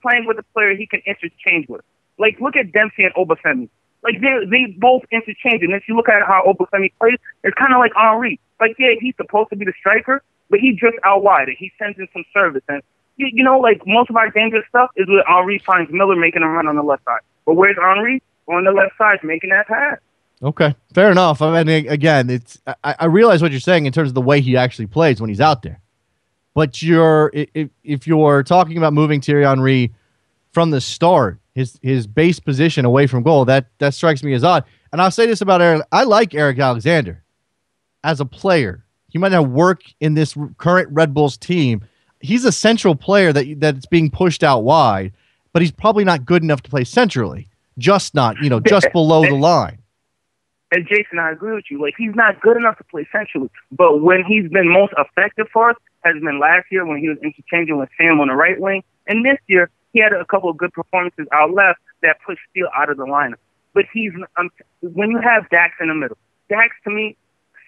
playing with a player he can interchange with. Like, look at Dempsey and Obafemi. Like, they both interchange. And if you look at how Obafemi plays, it's kind of like Henry. Like, yeah, he's supposed to be the striker, but he drifts out wide and he sends in some service. And, you know, like, most of our dangerous stuff is where Henry finds Miller making a run on the left side. But where's Henry? On the left side, making that pass. Okay, fair enough. I mean, again, I realize what you're saying in terms of the way he actually plays when he's out there. But if you're talking about moving Thierry Henry from the start, his base position away from goal, that strikes me as odd. And I'll say this about Eric. I like Eric Alexander as a player. He might not work in this current Red Bulls team. He's a central player that's being pushed out wide, but he's probably not good enough to play centrally. Just not, just below the line. And Jason, I agree with you. Like, he's not good enough to play centrally. But when he's been most effective for us has been last year when he was interchanging with Sam on the right wing. And this year, he had a couple of good performances out left that pushed Steele out of the lineup. But when you have Dax in the middle, Dax, to me,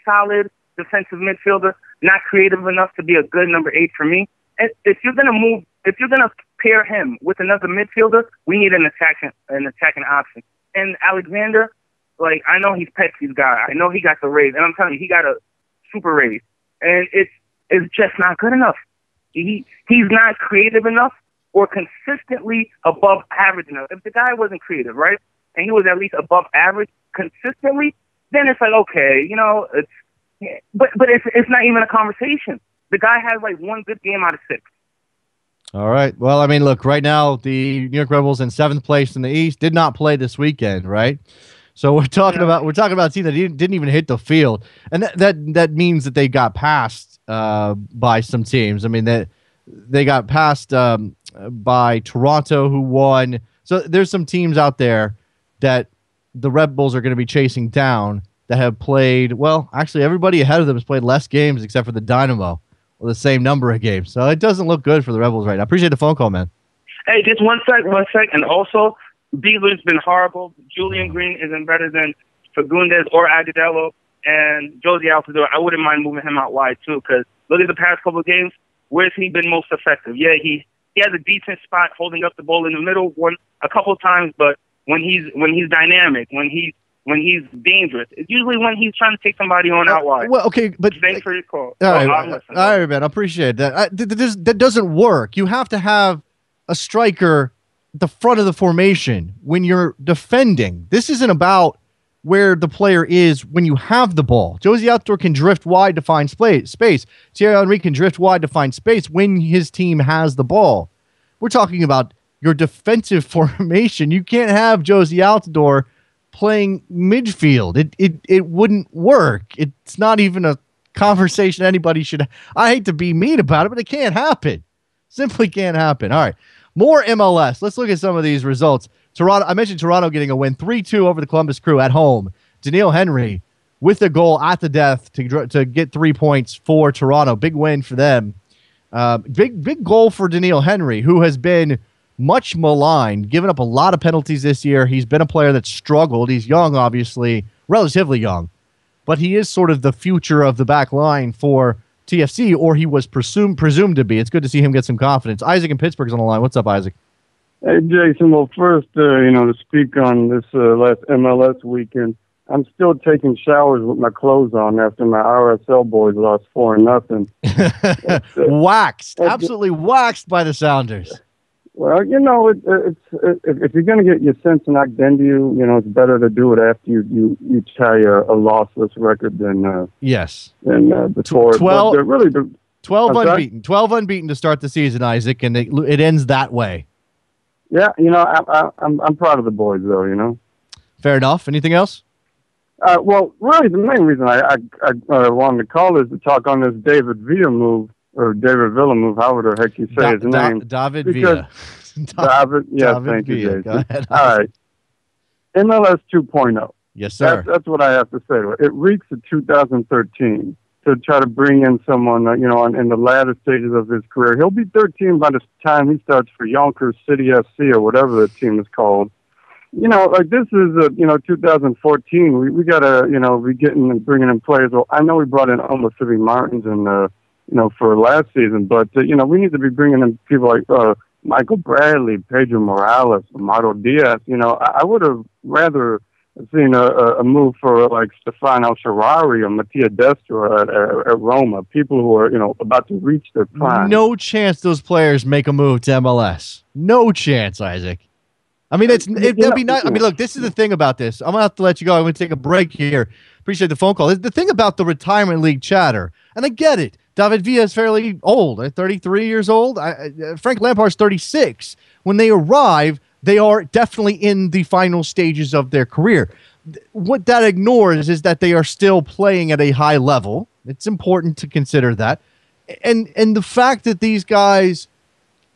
solid defensive midfielder, not creative enough to be a good number 8 for me. And if you're going to pair him with another midfielder, we need an attacking option. And Alexander, like, I know he's Pepsi's guy. I know he got the raise, and I'm telling you, he got a super raise. And it's just not good enough. He's not creative enough or consistently above average enough. If the guy wasn't creative, right, and he was at least above average consistently, then it's like, okay, but it's not even a conversation. The guy has like one good game out of 6. All right. Well, I mean, look, right now the New York Red Bulls in 7th place in the East did not play this weekend, right? So we're talking about a team that didn't even hit the field, and that means that they got passed by some teams. I mean that they got passed by Toronto, who won. So there's some teams out there that the Red Bulls are going to be chasing down that have played. Well, actually, everybody ahead of them has played less games except for the Dynamo, or the same number of games. So it doesn't look good for the Red Bulls right now. I appreciate the phone call, man. Hey, just one sec. And also, Beeler's been horrible. Julian Green isn't better than Fagundes or Agudelo. And Josie Altidore, I wouldn't mind moving him out wide, too, because look at the past couple of games. Where's he been most effective? Yeah, he has a decent spot holding up the ball in the middle a couple of times, but when he's dynamic, when he's dangerous, it's usually when he's trying to take somebody on out wide. Well, okay, but thanks for your call. All right, man, I appreciate that. That doesn't work. You have to have a striker at the front of the formation when you're defending. This isn't about where the player is when you have the ball. Josie Altidore can drift wide to find space. Thierry Henry can drift wide to find space when his team has the ball. We're talking about your defensive formation. You can't have Josie Altidore playing midfield. It wouldn't work. It's not even a conversation anybody should. I hate to be mean about it, but it can't happen. Simply can't happen. All right. More MLS. Let's look at some of these results. Toronto. I mentioned Toronto getting a win 3-2 over the Columbus Crew at home. Daniil Henry with a goal at the death to get 3 points for Toronto. Big win for them. Big goal for Daniil Henry, who has been much maligned, given up a lot of penalties this year. He's been a player that struggled. He's young, obviously, relatively young, but he is sort of the future of the back line for TFC, or he was presumed to be. It's good to see him get some confidence. Isaac in Pittsburgh's on the line. What's up, Isaac? Hey, Jason. Well, first, to speak on this last MLS weekend, I'm still taking showers with my clothes on after my RSL boys lost 4-0. Waxed, absolutely waxed by the Sounders. Well, it's if you're going to get your sense knocked into you, it's better to do it after you tie a lossless record than before. 12 unbeaten. 12 unbeaten to start the season, Isaac, and it ends that way. Yeah, I'm proud of the boys, though. Fair enough. Anything else? Well, really, the main reason I wanted to call is to talk on this David Villa move. Or David Villa move, however the heck you say his name. David Villa. David, thank you, Jason. Go ahead. All right. MLS 2.0. Yes, sir. That's what I have to say to it. It reeks of 2013 to try to bring in someone, in the latter stages of his career. He'll be 13 by the time he starts for Yonkers City FC or whatever the team is called. This is, 2014. We got to, be getting and bringing in players. Well, I know we brought in almost Philly Martins and, for last season. But, we need to be bringing in people like Michael Bradley, Pedro Morales, Amado Diaz. I would have rather seen a move for like Stefano Ferrari or Mattia Destro at Roma, people who are, about to reach their prime. No chance those players make a move to MLS. No chance, Isaac. I mean, it'll be nice. I mean, look, this is the thing about this. I'm going to have to let you go. I'm going to take a break here. Appreciate the phone call. The thing about the retirement league chatter, and I get it. David Villa is fairly old, 33 years old. Frank Lampard's 36. When they arrive, they are definitely in the final stages of their career. What that ignores is that they are still playing at a high level. It's important to consider that. And the fact that these guys,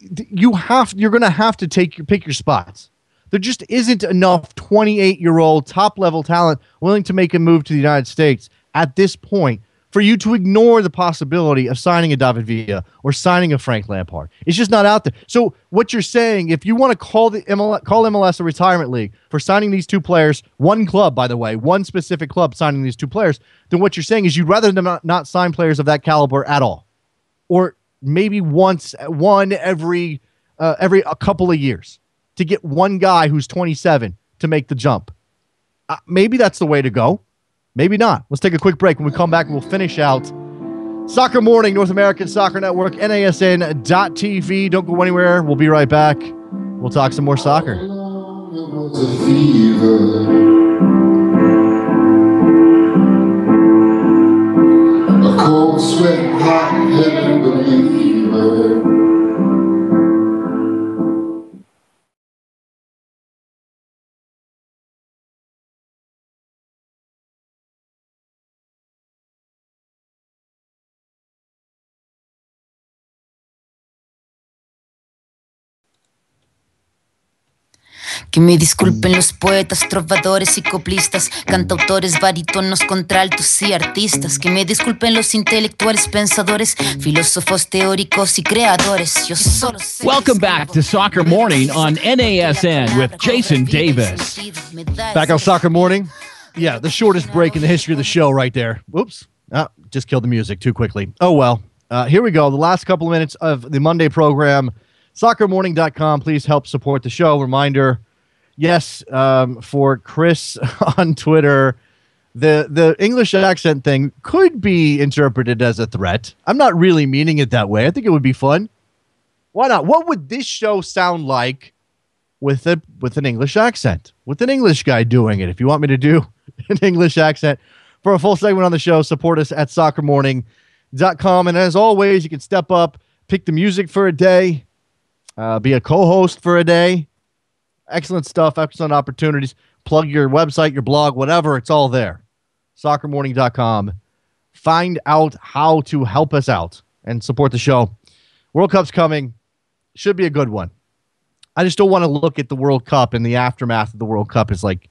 you're going to have to pick your spots. There just isn't enough 28-year-old top-level talent willing to make a move to the United States at this point for you to ignore the possibility of signing a David Villa or signing a Frank Lampard. It's just not out there. So what you're saying, if you want to call MLS a retirement league for signing these two players, one club, by the way, one specific club signing these two players, then what you're saying is you'd rather them not sign players of that caliber at all, or maybe one every a couple of years to get one guy who's 27 to make the jump. Maybe that's the way to go. Maybe not. Let's take a quick break. When we come back, we'll finish out Soccer Morning, North American Soccer Network, NASN.TV. Don't go anywhere. We'll be right back. We'll talk some more soccer. A cold sweat, hot headed believer. Que me disculpen los poetas, trovadores y coplistas, cantautores, barítonos, contraltos y artistas. Que me disculpen los intelectuales, pensadores, filósofos, teóricos y creadores. Yo solo sé. Welcome back to Soccer Morning on NASN with Jason Davis. Back on Soccer Morning. Yeah, the shortest break in the history of the show right there. Whoops. Just killed the music too quickly. Oh, well. Here we go. The last couple of minutes of the Monday program. SoccerMorning.com. Please help support the show. Reminder, yes, for Chris on Twitter, the English accent thing could be interpreted as a threat. I'm not really meaning it that way. I think it would be fun. Why not? What would this show sound like with an English accent? With an English guy doing it? If you want me to do an English accent for a full segment on the show, support us at SoccerMorning.com. And as always, you can step up, pick the music for a day, be a co-host for a day. Excellent stuff, excellent opportunities. Plug your website, your blog, whatever. It's all there. SoccerMorning.com. find out how to help us out and support the show. World Cup's coming. Should be a good one. I just don't want to look at the World Cup and the aftermath of the World Cup as like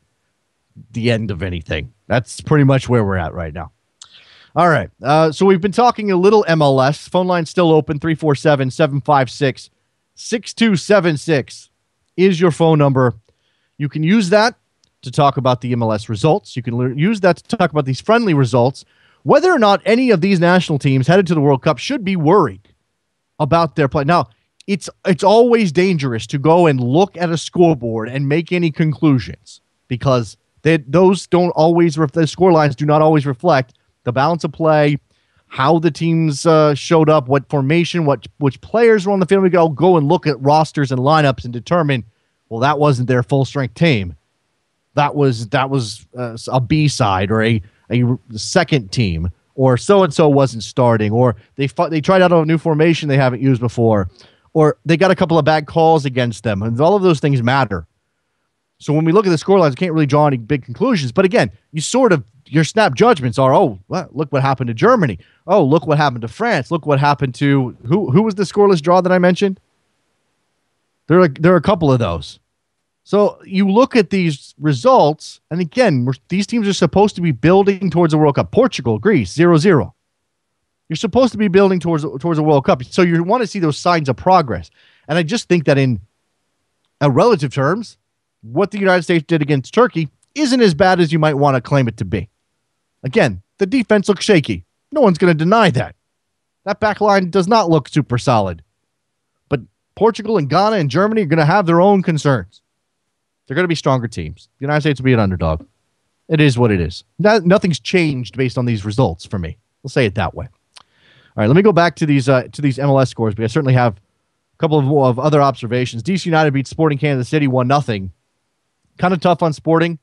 the end of anything. That's pretty much where we're at right now. All right. So we've been talking a little MLS. Phone line's still open. 347-756-6276 is your phone number. You can use that to talk about the MLS results. You can use that to talk about these friendly results. Whether or not any of these national teams headed to the World Cup should be worried about their play. Now, it's always dangerous to go and look at a scoreboard and make any conclusions because those don't always, the score lines do not always reflect the balance of play, how the teams showed up, what formation, which players were on the field. We go and look at rosters and lineups and determine, well, that wasn't their full strength team. That was a B side or a second team, or so and so wasn't starting, or they tried out a new formation they haven't used before, or they got a couple of bad calls against them, and all of those things matter. So when we look at the scorelines, we can't really draw any big conclusions. But again, your snap judgments are, look what happened to Germany. Oh, look what happened to France. Look what happened to who was the scoreless draw that I mentioned? There are a couple of those. So you look at these results, and again, these teams are supposed to be building towards a World Cup. Portugal, Greece, 0-0. You're supposed to be building towards a World Cup. So you want to see those signs of progress. And I just think that in relative terms, what the United States did against Turkey isn't as bad as you might want to claim it to be. Again, the defense looks shaky. No one's going to deny that. That back line does not look super solid. But Portugal and Ghana and Germany are going to have their own concerns. They're going to be stronger teams. The United States will be an underdog. It is what it is. Nothing's changed based on these results for me. We'll say it that way. All right, let me go back to these MLS scores, but I certainly have a couple of other observations. DC United beat Sporting Kansas City 1-0. Kind of tough on Sporting.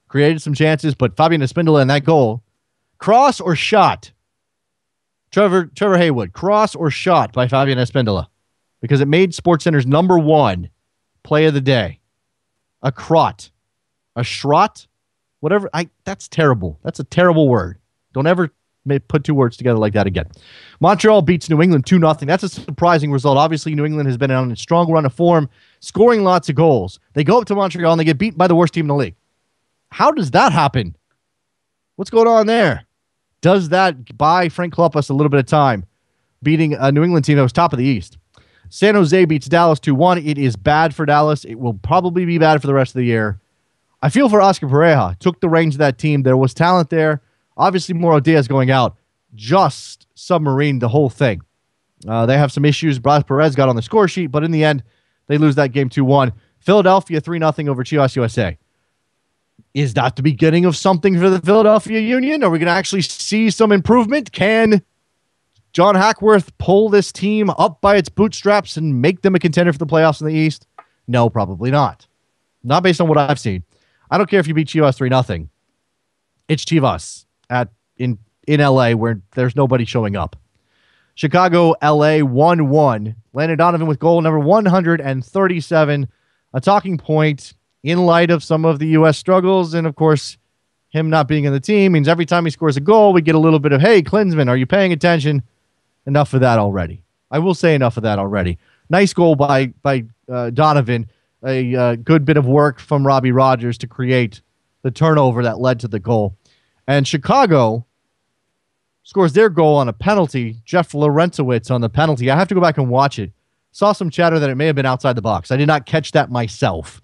Created some chances, but Fabian Espindola in that goal. Cross or shot? Trevor Haywood, cross or shot by Fabian Espindola? Because it made SportsCenter's number one play of the day. A crot. A shrot? Whatever. That's terrible. That's a terrible word. Don't ever put two words together like that again. Montreal beats New England 2-0. That's a surprising result. Obviously, New England has been on a strong run of form, scoring lots of goals. They go up to Montreal and they get beaten by the worst team in the league. How does that happen? What's going on there? Does that buy Frank Klopas a little bit of time beating a New England team that was top of the East? San Jose beats Dallas 2-1. It is bad for Dallas. It will probably be bad for the rest of the year. I feel for Oscar Pereja. Took the reins of that team. There was talent there. Obviously, Mauro Diaz going out just submarined the whole thing. They have some issues. Blas Perez got on the score sheet, but in the end, they lose that game 2-1. Philadelphia 3-0 over Chivas USA. Is that the beginning of something for the Philadelphia Union? Are we going to actually see some improvement? Can John Hackworth pull this team up by its bootstraps and make them a contender for the playoffs in the East? No, probably not. Not based on what I've seen. I don't care if you beat Chivas 3-0. It's Chivas in LA where there's nobody showing up. Chicago, LA 1-1. Landon Donovan with goal number 137. A talking point in light of some of the U.S. struggles. And, of course, him not being in the team means every time he scores a goal, we get a little bit of, hey, Klinsmann, are you paying attention? Enough of that already. I will say enough of that already. Nice goal by Donovan. A good bit of work from Robbie Rogers to create the turnover that led to the goal. And Chicago scores their goal on a penalty. Jeff Lorentowicz on the penalty. I have to go back and watch it. Saw some chatter that it may have been outside the box. I did not catch that myself.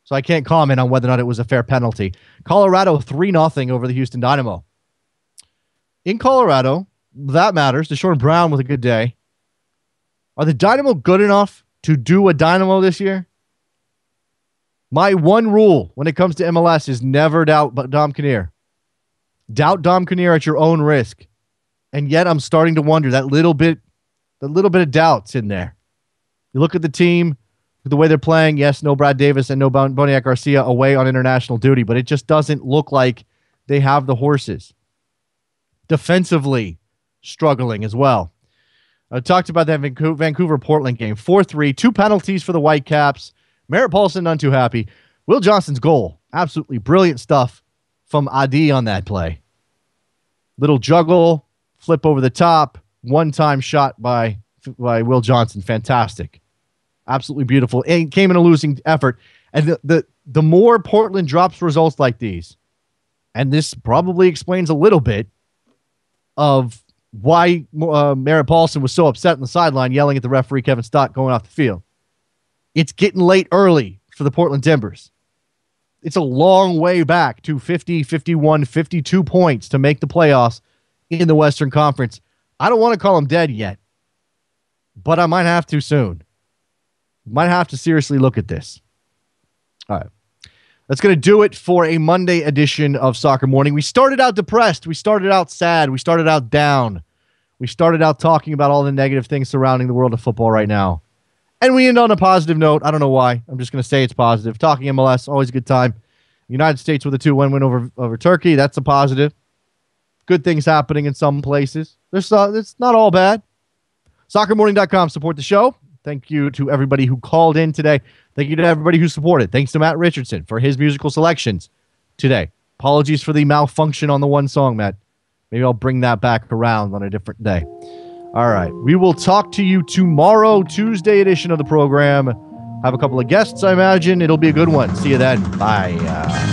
So I can't comment on whether or not it was a fair penalty. Colorado 3-0 over the Houston Dynamo. In Colorado, that matters. Deshaun Brown with a good day. Are the Dynamo good enough to do a Dynamo this year? My one rule when it comes to MLS is never doubt Dom Kinnear. Doubt Dom Kinnear at your own risk. And yet I'm starting to wonder that little bit of doubt's in there. You look at the team, the way they're playing. Yes, no Brad Davis and no Boniek Garcia away on international duty, but it just doesn't look like they have the horses. Defensively struggling as well. I talked about that Vancouver-Portland game. 4-3, 2 penalties for the Whitecaps. Merritt Paulson, none too happy. Will Johnson's goal, absolutely brilliant stuff from Adi on that play. Little juggle, flip over the top, one-time shot by Will Johnson. Fantastic. Absolutely beautiful. And came in a losing effort. And the more Portland drops results like these, and this probably explains a little bit of why Merritt Paulson was so upset on the sideline yelling at the referee Kevin Stott going off the field. It's getting late early for the Portland Timbers. It's a long way back to 50, 51, 52 points to make the playoffs in the Western Conference. I don't want to call them dead yet, but I might have to soon. Might have to seriously look at this. All right. That's going to do it for a Monday edition of Soccer Morning. We started out depressed. We started out sad. We started out down. We started out talking about all the negative things surrounding the world of football right now. And we end on a positive note. I don't know why. I'm just going to say it's positive. Talking MLS, always a good time. United States with a 2-1 win over Turkey. That's a positive. Good things happening in some places. It's not all bad. SoccerMorning.com. Support the show. Thank you to everybody who called in today. Thank you to everybody who supported. Thanks to Matt Richardson for his musical selections today. Apologies for the malfunction on the one song, Matt. Maybe I'll bring that back around on a different day. All right. We will talk to you tomorrow, Tuesday edition of the program. Have a couple of guests, I imagine. It'll be a good one. See you then. Bye.